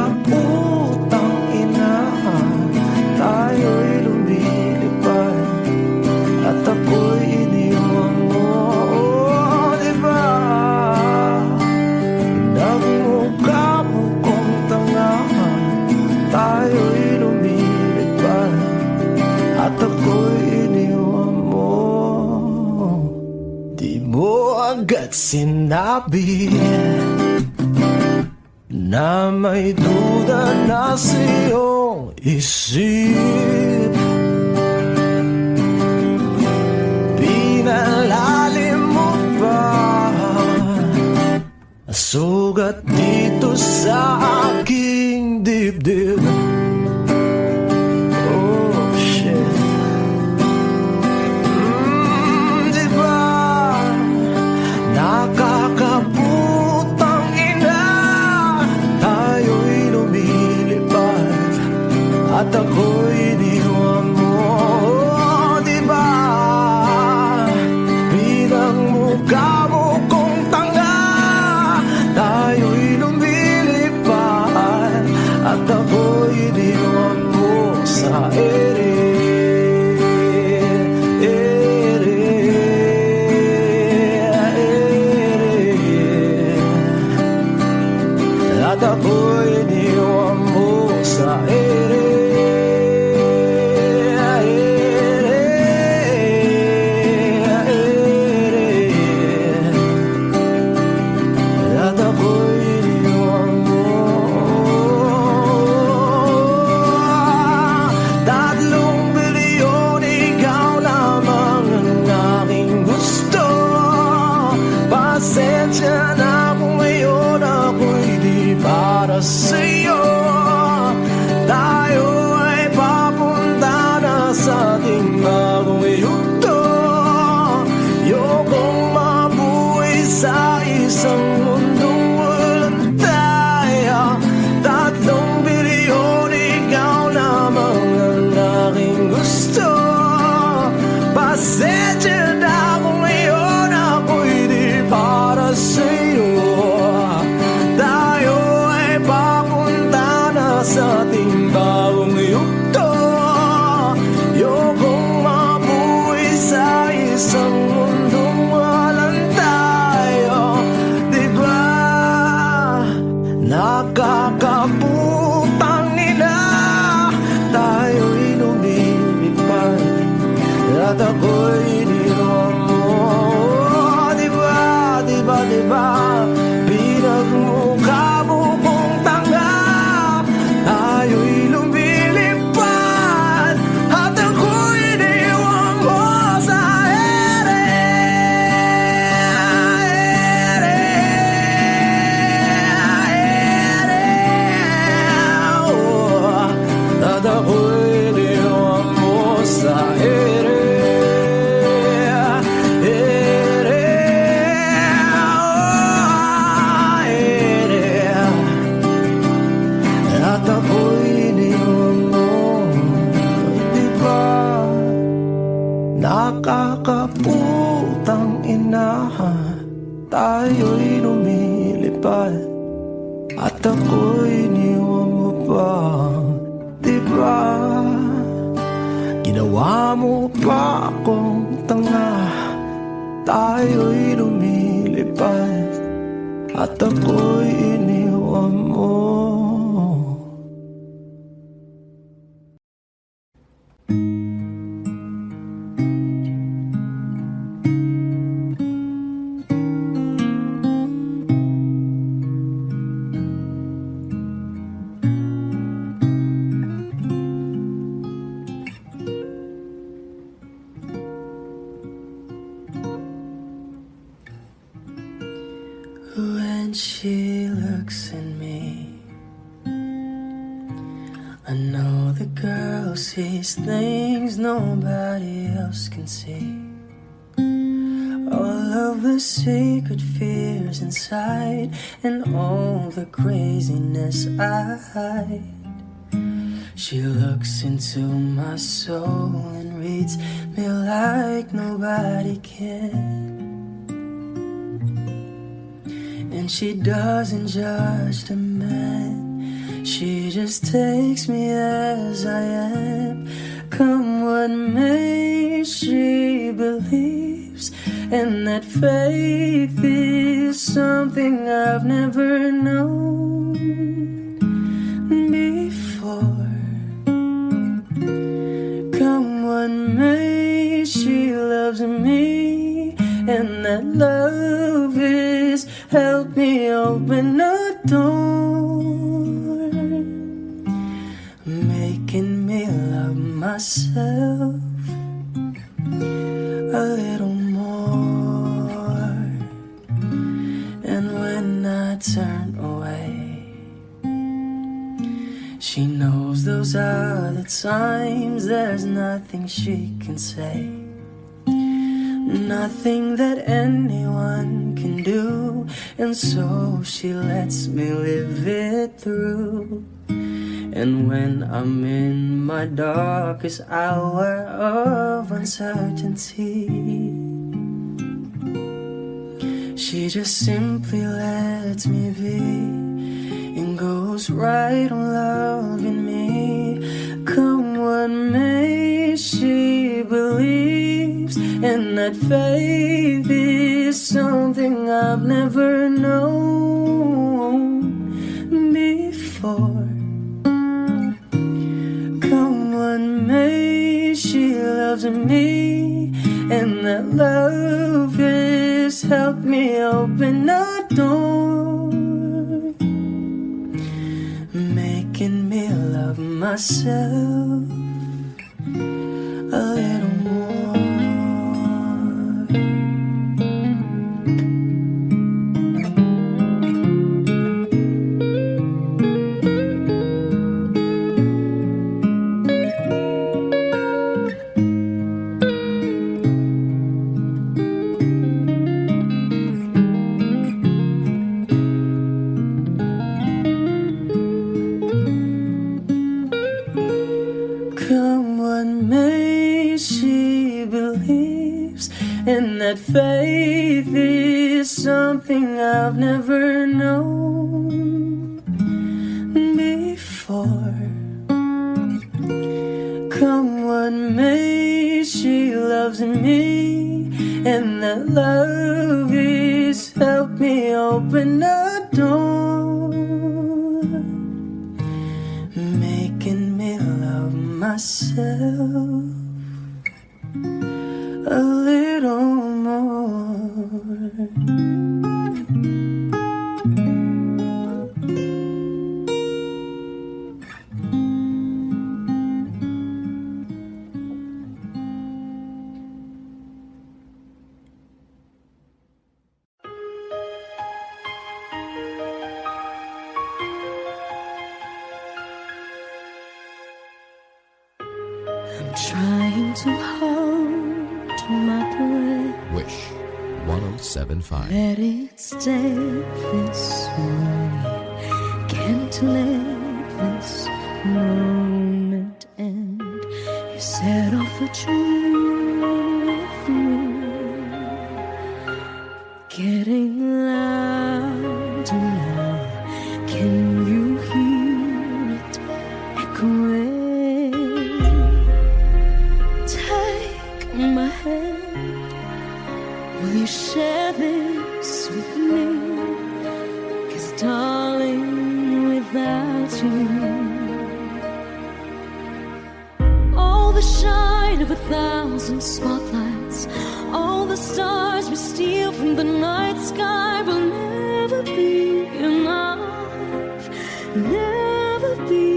nakakaputang ina, tayo'y lumilipad at ako'y iniwan mo. Oh, di ba nagmukha mo kong tanga, tayo'y lumilipad at ako'y iniwan mo. Di mo agad sinabi na may duda na sa iyong isip. Pinalalim mo pa sugat dito sa aking dibdib. Oh shit. Di ba nakakaputang ina, at ako'y iniwan mo sa ere. At ako'y iniwan mo sa ere. At ako'y iniwan mo. 3 bilyon, ikaw lamang ang aking gusto. Pasensya na kung ngayon ako'y di para sa'yo. Tayo ay papunta na sa ating bagong yugto. Ayokong mabuhay sa isang mundong walang tayo. 3 bilyon, ikaw lamang ang aking gusto. Pasensya na kung ngayon ako'y di para sa'yo. Tayo ay papunta na sa ating bagong yugto. Ayokong mabuhay sa isang mundong walang tayo. Diba nakakaputang ina, tayo'y lumilipad at ako'y iniwan mo. Diba, diba, diba, pinagmukha mo kong tanga. Tayo'y lumilipad at ako'y iniwan mo sa ere. At ako'y iniwan mo sa ere. At ako'y iniwan mo. Diba nakakaputang ina, tayo'y lumilipad at ako'y iniwan mo pa. Diba ginawa mo pa akong tanga. Tayo'y lumilipad at ako'y iniwan mo. When she looks at me, I know the girl sees things nobody else can see. All of the secret fears inside and all the craziness I hide. She looks into my soul and reads me like nobody can. And she doesn't judge the man, she just takes me as I am. Come what may, she believes, and that faith is something I've never known before. Come what may, she loves me, and that love is help me open a door, making me love myself a little more. And when I turn away, she knows those are the times there's nothing she can say, nothing that anyone can do, and so she lets me live it through. And when I'm in my darkest hour of uncertainty, she just simply lets me be and goes right on love that faith is something I've never known before. Come what may, she loves me, and that love has helped me open a door, making me love myself a little more. Come what may, she believes, and that faith is something I've never known before. Come what may, she loves me, and that love has helped me open a door, making me love myself a little more. Trying to hold my breath, Wish 1075. let it stay this way. Can't let this moment end. You set off a dream with me, getting louder now. Can you hear it echoing? Take my hand, will you share this with me? 'Cause darling, without you, all the shine of 1,000 spotlights, all the stars we steal from the night sky will never be enough, never be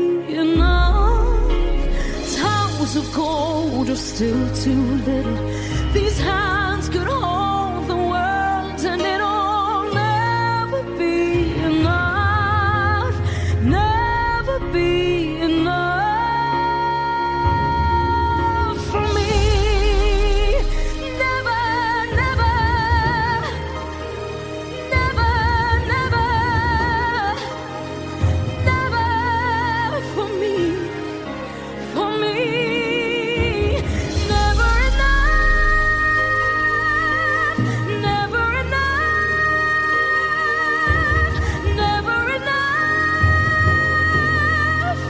enough. Towers of gold are still too little. These hands could hold the world, and it'll never be enough, never be enough for me. Never, never, never, never, never for me, for me. Never enough, never enough, never enough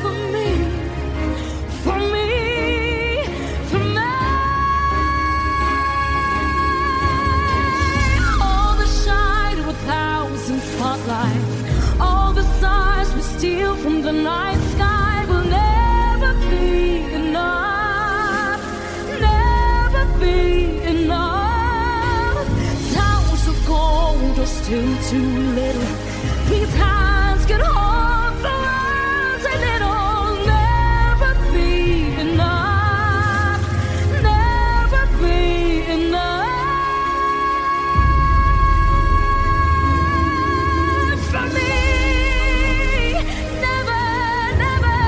for me, for me, for me. All the shine of 1,000 spotlights, all the stars we steal from the night sky will never be enough, never be enough. Towers of gold are still too little. These hands can hold the world, and it'll never be enough, never be enough for me. Never, never,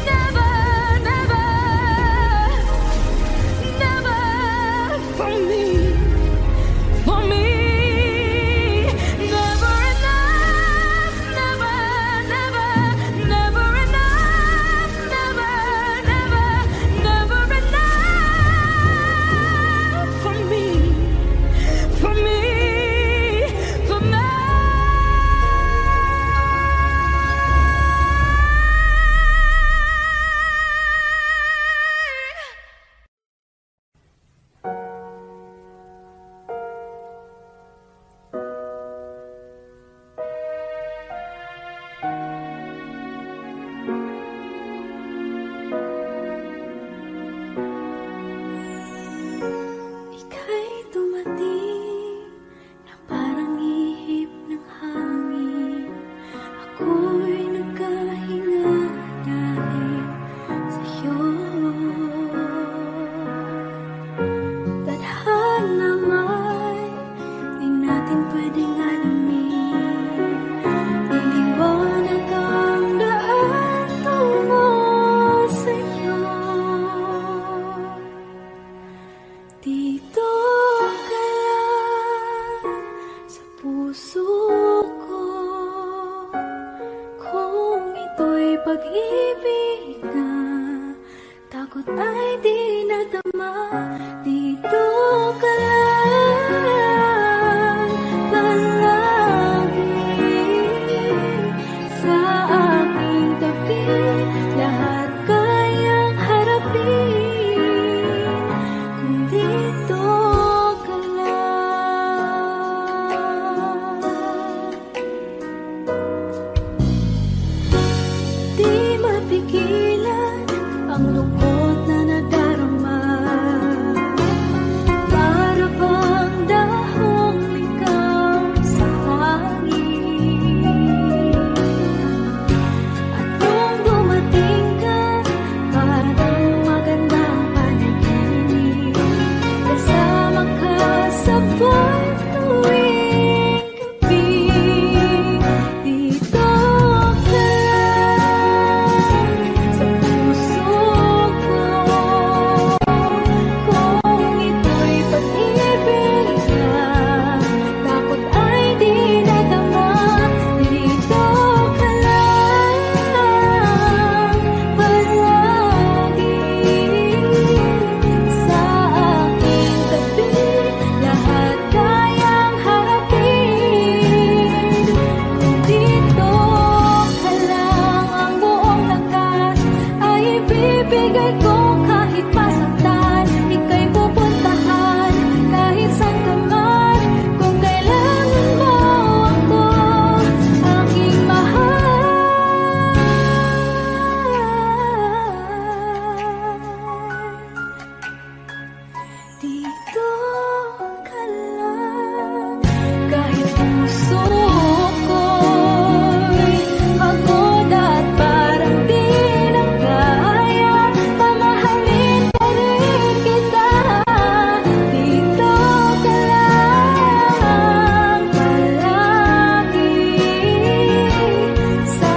never, never, never for me, for me. pag-ibig na takot ay di nadama. Dito ka lang palagi sa aking tabi. Lahat kayang harapin kung dito ka lang. Di mapigilan ang lungkot na nadarama. Para bang dahong ikaw sa hangin. At nung dumating ka, parang magandang panaginip. Kasama ka sa buwan tuwing gabi. Dito ka lang sa puso ko. Kung ito'y pag-ibig na takot ay di nadama. Dito ka lang palagi sa aking tabi. Lahat kayang harapin kung dito ka lang. Ang buong lakas ay ibibigay ko kahit masaktan. Ika'y pupuntahan kahit saan ka man. Kung kailangan mo ako, aking mahal. Dito ka lang. Kahit puso ko'y pagod at parang di na kaya, mamahalin pa rin kita. Dito ka lang palagi sa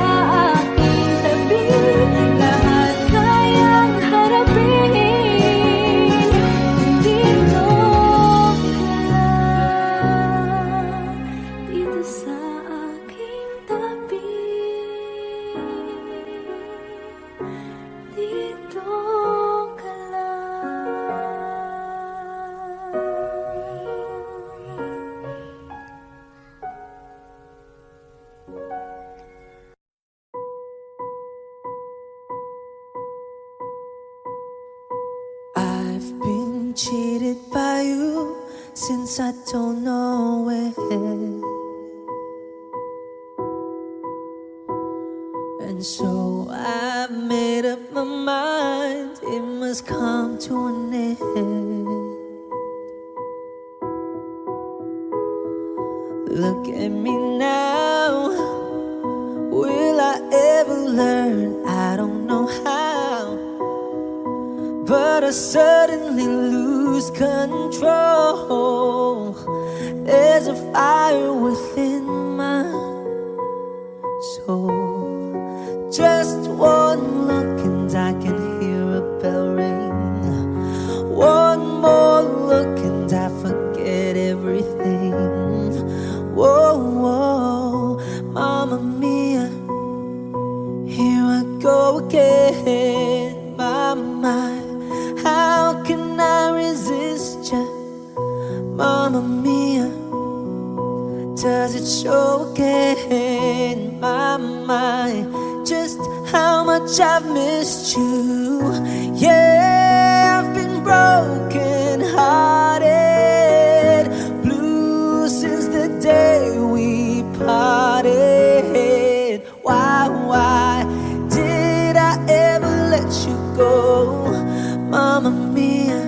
aking tabi. Lahat kayang harapin kung dito ka lang. Dito sa aking tabi. Dito ka I've been cheated by you since I don't know when. And so I made up my mind it must come to an end. Look at me now. Will I ever learn? I don't know how. But I suddenly lose control. There's a fire within my soul. Just one look and I can hear a bell ring. One more look and I forget everything. Whoa, whoa, Mamma Mia, here I go again. My, how can I resist ya? Mamma Mia, does it show again? My, just how much I've missed you. Yeah, I've been broken hearted, blue since the day we parted. Why did I ever let you go? Mamma Mia,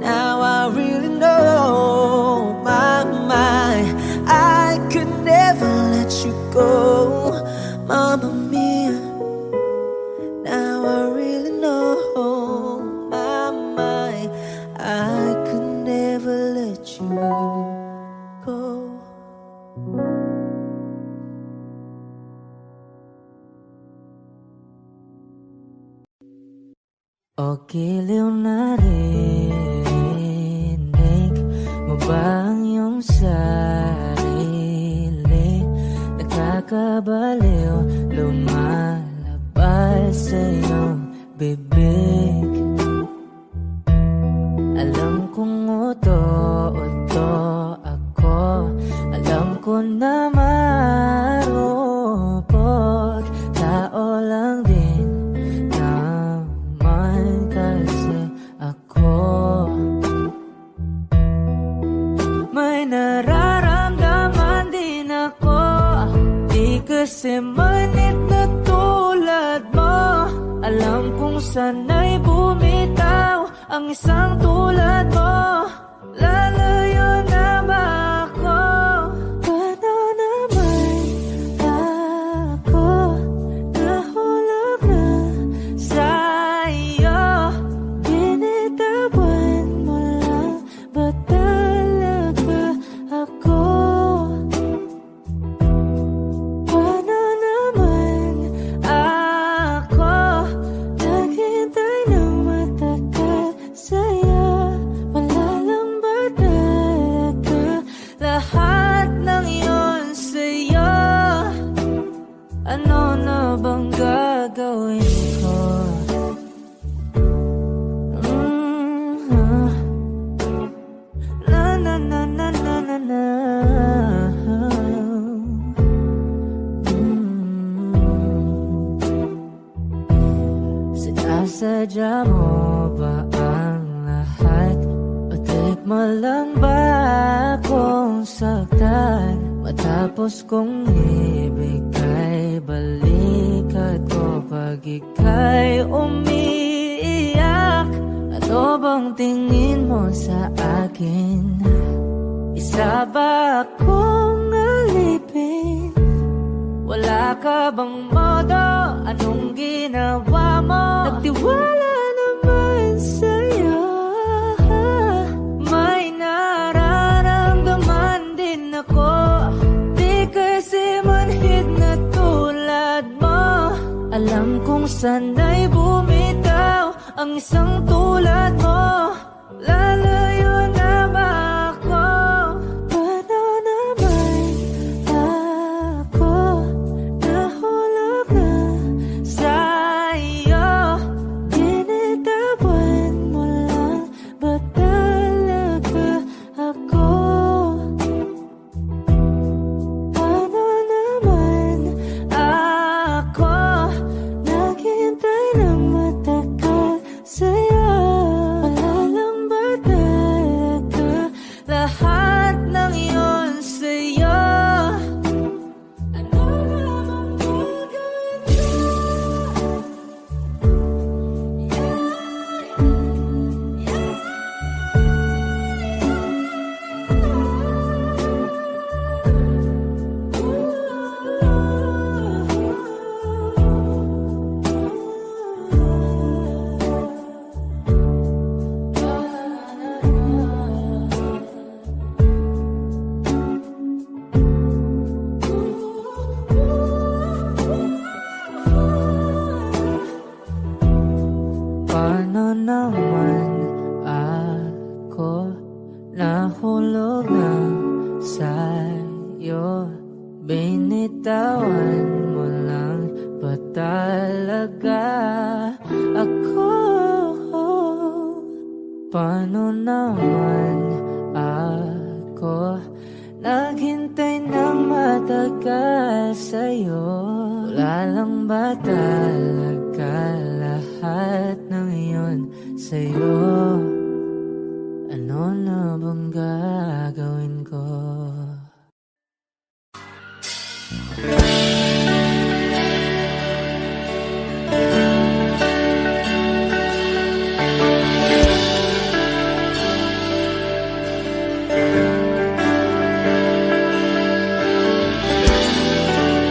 now I really know. My, I could never let you go. Mamma Mia, now I really know. My, I could never let you go. O giliw na rinig mo ba ang iyong sarili? Nakakabaliw, lumalang sa iyong bibig. Alam kong uto-uto ako, alam ko na marupok, tao lang din naman kasi ako. May nararamdaman din ako, di kasi manit na tulad mo. Alam kong sana'y bumitaw ang isang tulad mo. Lalayo na ba ako? Paano naman ako nahulog na sa'yo? Binitawan mo lang ba talaga ako? Paano naman ako naghintay ng matagal sa'yo? Wala lang ba talaga lahat ng iyon sa'yo? Ano na bang gagawin ko? Na na na na na na na. Sinasadya mo ba ang lahat? O take mo lang ba akong saktan? Matapos kong ibigay balikat ko pag ika'y umiiyak. Ano bang tingin mo sa akin? Isa ba akong alipin? Wala ka bang modo? Anong ginawa mo? Nagtiwala naman sa'yo. May nararamdaman din ako, di kasi manhid na tulad mo. Alam kong sana'y bumitaw ang isang tulad mo. Lalayo na ba ako? Paano naman ako nahulog na sa'yo? Binitawan mo lang ba talaga ako? Paano naman ako naghintay ng matagal sa'yo? Wala lang ba talaga lahat ng iyon sa'yo? Ano naman gagawin ko? Paano naman ako nahulog na sa'yo? Binitawan mo lang ba talaga ako? Paano naman ako naghintay ng matagal sa'yo? Wala lang ba talaga lahat ng iyon sa'yo? Ano na bang gagawin ko?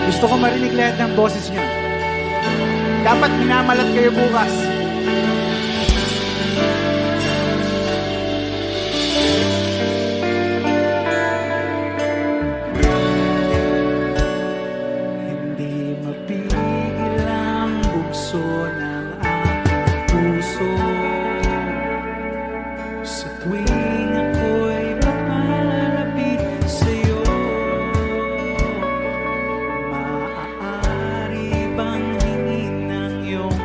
Gusto ko marinig lahat ng boses niyo. Dapat minamalat kayo bukas. Hindi mapigil ang bugso ng aking puso sa tuwing ako'y papalapit sa'yo. Maaari bang hingin ng iyong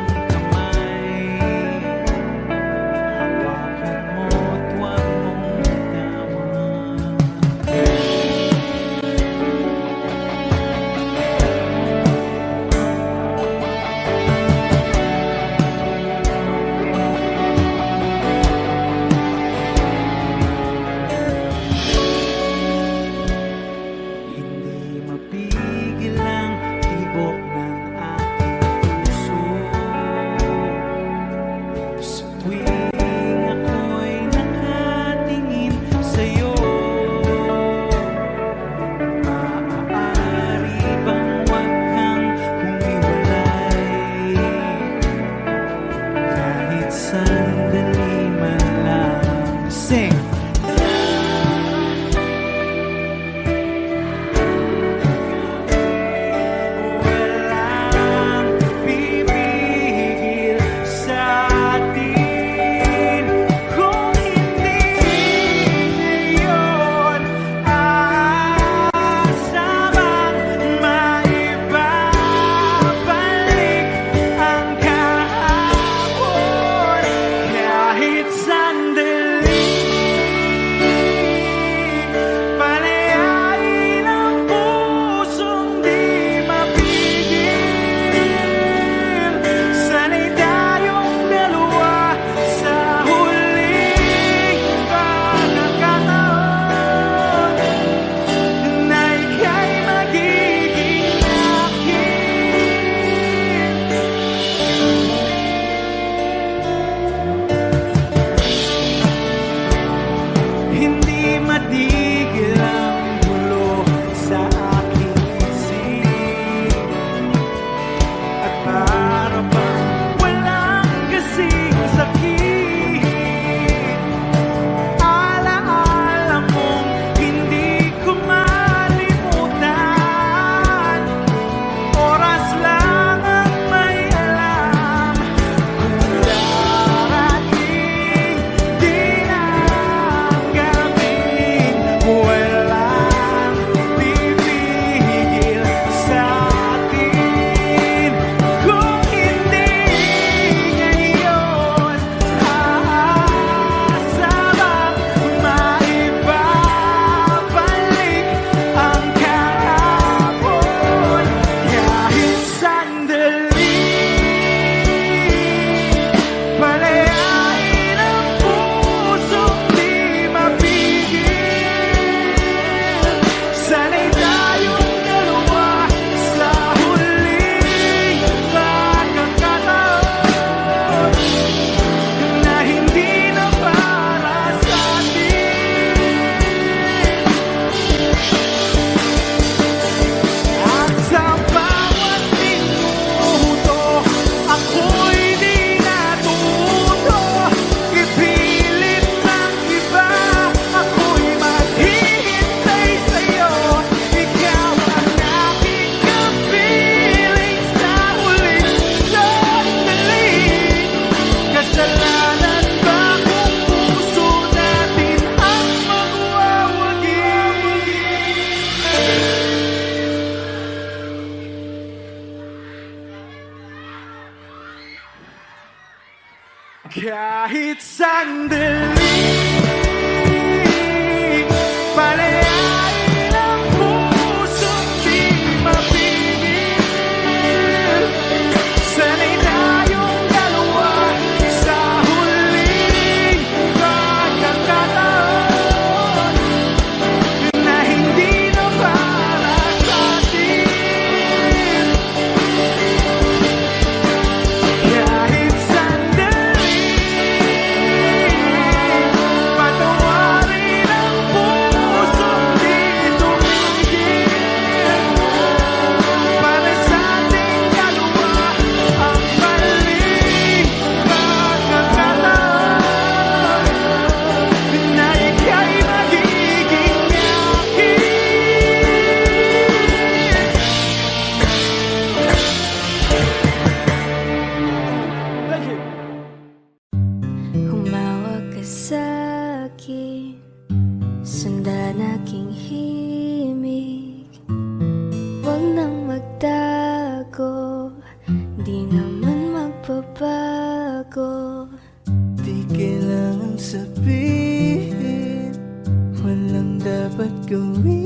Kahit sandali, palayain ang pusong di mapigil. Sana'y tayong dalawa sa huling pagkakataon na hindi na para sa atin. Kahit sandali, patawarin ang pusong di tumigil. Para sa ating dalawa ang maling pagkakataon na ika'y magiging akin. Humawak ka sa'kin, sundan aking himig. Huwag nang magtago, di naman magbabago. Di kailangan sabihin, walang dapat gawin.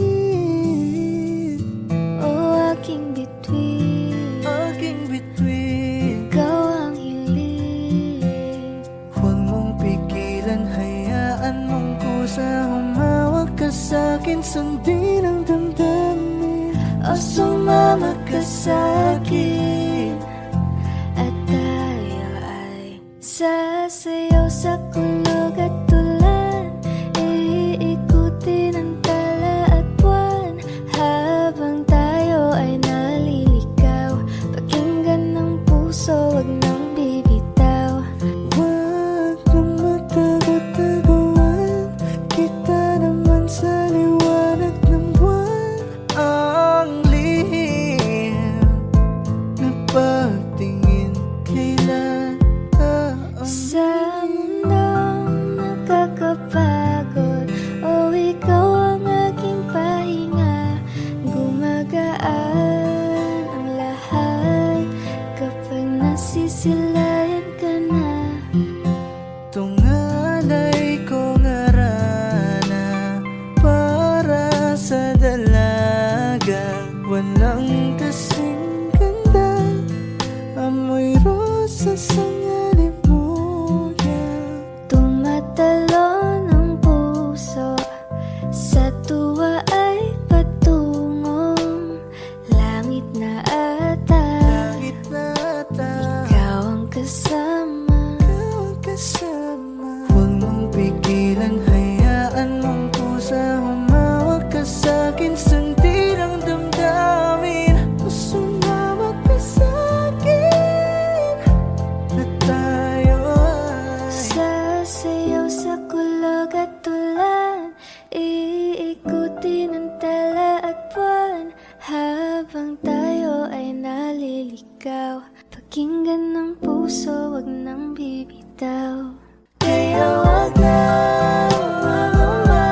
O aking bituin, Aking bituin, ikaw ang hiling. huwag mong pigilan, hayaan mong kusa. Humawak ka sa'kin, sundin ang damdamin. O sumama ka sa'kin, at tayo ay sasayaw sa kulog at tulan. Iikutin ang tala at buwan, habang tayo ay naliligaw. Pakinggan ng puso, wag nang bibitaw. Huwag nang magtago-taguan, kita naman sa liwanag ng buwan. Ang lihim na pagtingin, kailan Sa mundong nakakapagod, o ikaw ang aking pahinga. Gumagaan ang lahat kapag nasisilayan ka na. tungalay ko ngarana para sa dalaga. Walang kasing ganda, amoy rosas ang alimuyan. Tumatalon ang puso, sa tuwa ay patungong langit na ata. Langit na ata, Ikaw ang kasama. ikaw ang kasama. Huwag mong pigilan, hayaan mong pusa. Humawak ka sa'kin, sundin ang damdamin. Sumawak ka sa'kin, at tayo ay Sasayaw sa kulog at tulan, iikutin ang tala at buwan, habang tayo ay naliligaw. Pakinggan ng puso, wag nang bibitaw. Kaya wag na umama,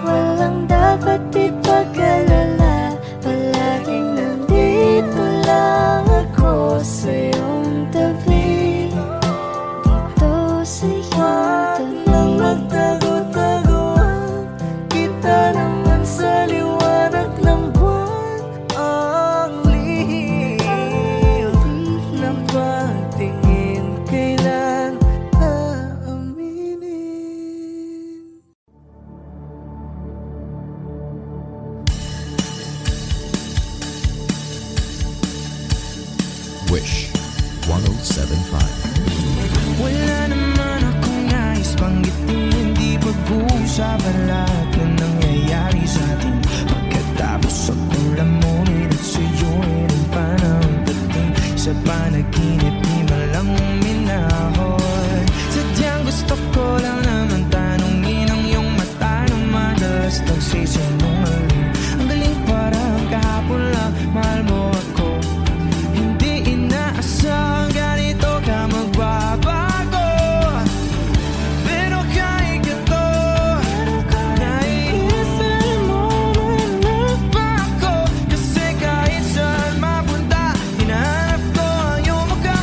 walang dapat ipag-alala. Palaging nandito lang ako sa iyong tabi, dito sa iyong nang tabi. magtago-taguan, kita naman sa liwanag ng buwan. Ang lihim na pagtingin, kailan aaminin. Wish 1075. Wala naman akong nais banggitin, hindi pag-uusapan lahat na nangyayari sa atin. Pagkatapos akong lamunin at suyuin ang panahon dating sa panaginip, di malang minahon. Sadyang gusto ko lang naman tanungin ang iyong mata na madalas nagsisinungaling. Ang galing parang kahapon lang, mahal mo ako. Hindi inaasahang ganito ka magbabago. Pero kahit ganito, naiisip mo man ba ako? Kasi kahit saan mapunta, hinahanap ko ang iyong mukha.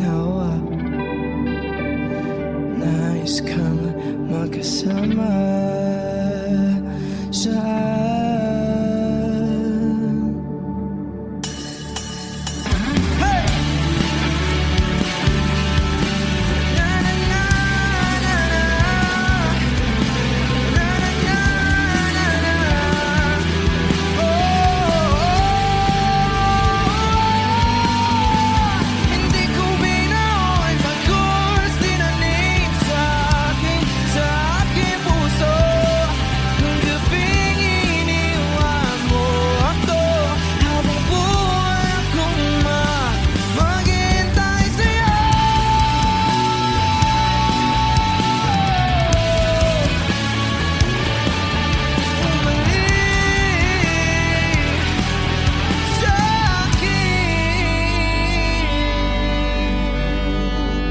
ginawa. Nais kang magkasama sa hindi ko binaon pagkulas dinaling sa aking puso. Nung gabing iniwan mo ako, habang buhay akong maghihintay sa'yo.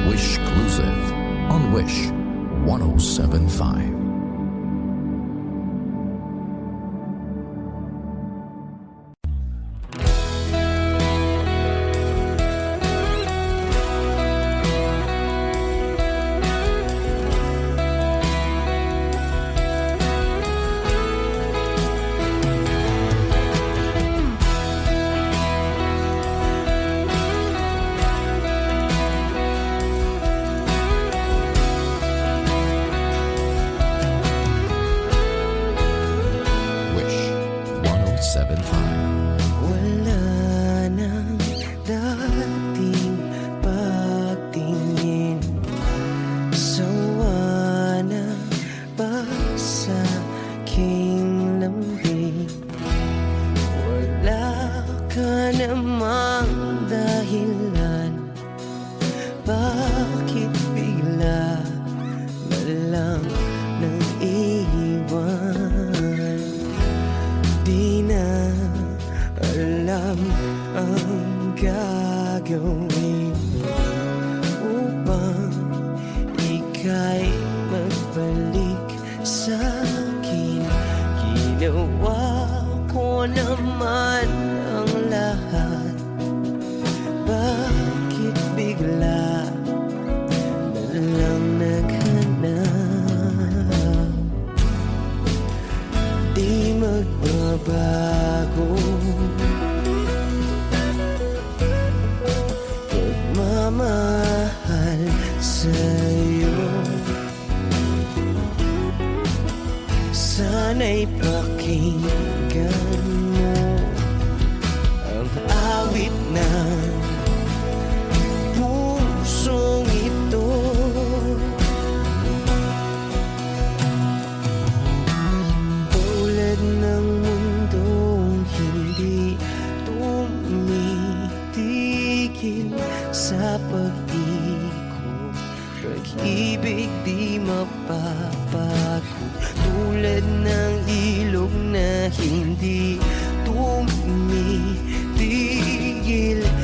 Wish Exclusive on Wish 1075. Wish 1075. Wala nang dating pagtingin, sawa na ba sa aking lambing? Wala ka namang dahilan, bakit bigla na lang nang iwan? Di na alam ang gagawin upang ika'y magbalik sa'kin. Ginawa ko naman ang lahat, bakit bigla na lang naghanap? Di magbabago pagmamahal sa'yo. Sana'y pakinggan mo ang awit ng pusong ito. Tulad ng mundong hindi tumitigil sa pag-ikot, pag-ibig di mapapagod. Tulad ng ilog na hindi tumitigil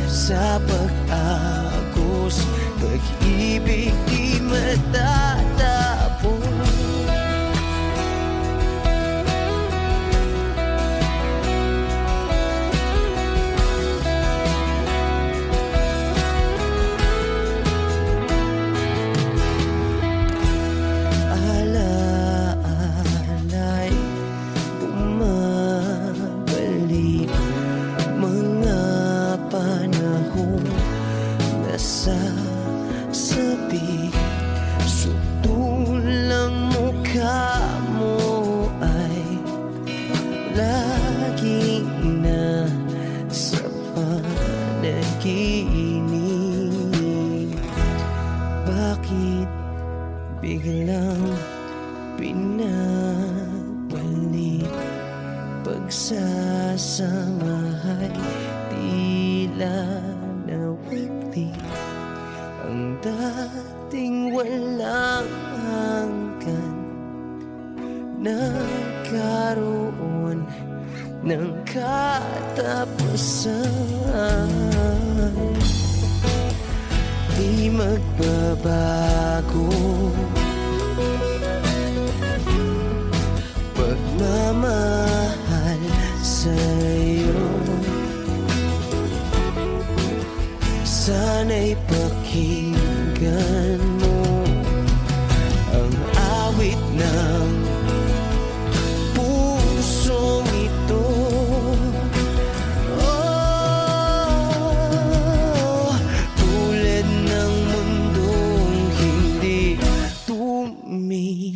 sa pag-agos, pag-ibig di matatapos. Alaala'y bumabalik, mga panahon nasasabi. Sutulang mukha mo ay laging nasa panaginip. Bakit biglang pinabalik? Pagsasamahay tila nawagli, ang dating walang hanggan nagkaroon ng katapusan. Di magbabago pagmamahal sa'yo. Sana'y pakinggan pakinggan mo ang awit ng pusong ito. Oh, tulad ng mundong hindi tumitigil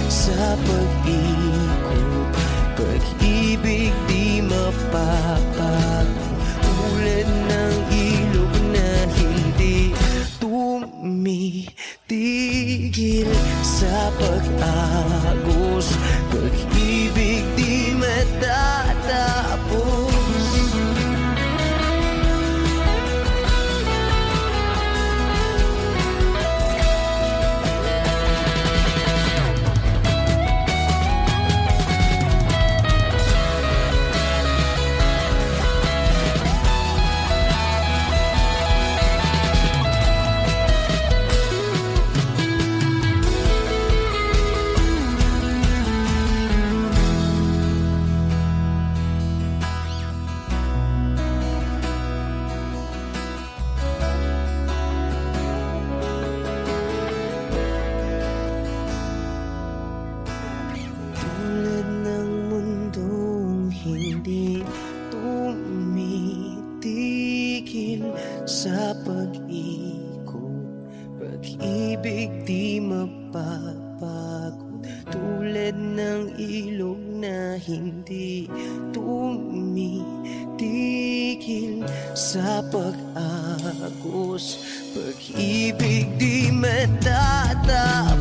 sa pag-ikot, pag-ibig di mapapago, tulad ng ilog na hindi tumitigil sa pag-agos, pag-ibig di matatapos. Tulad ng mundong hindi tumitigil sa pag-ikot, pag-ibig di mapapagod, tulad ng ilog na hindi tumitigil sa pag-agos, pag-ibig di matatapos.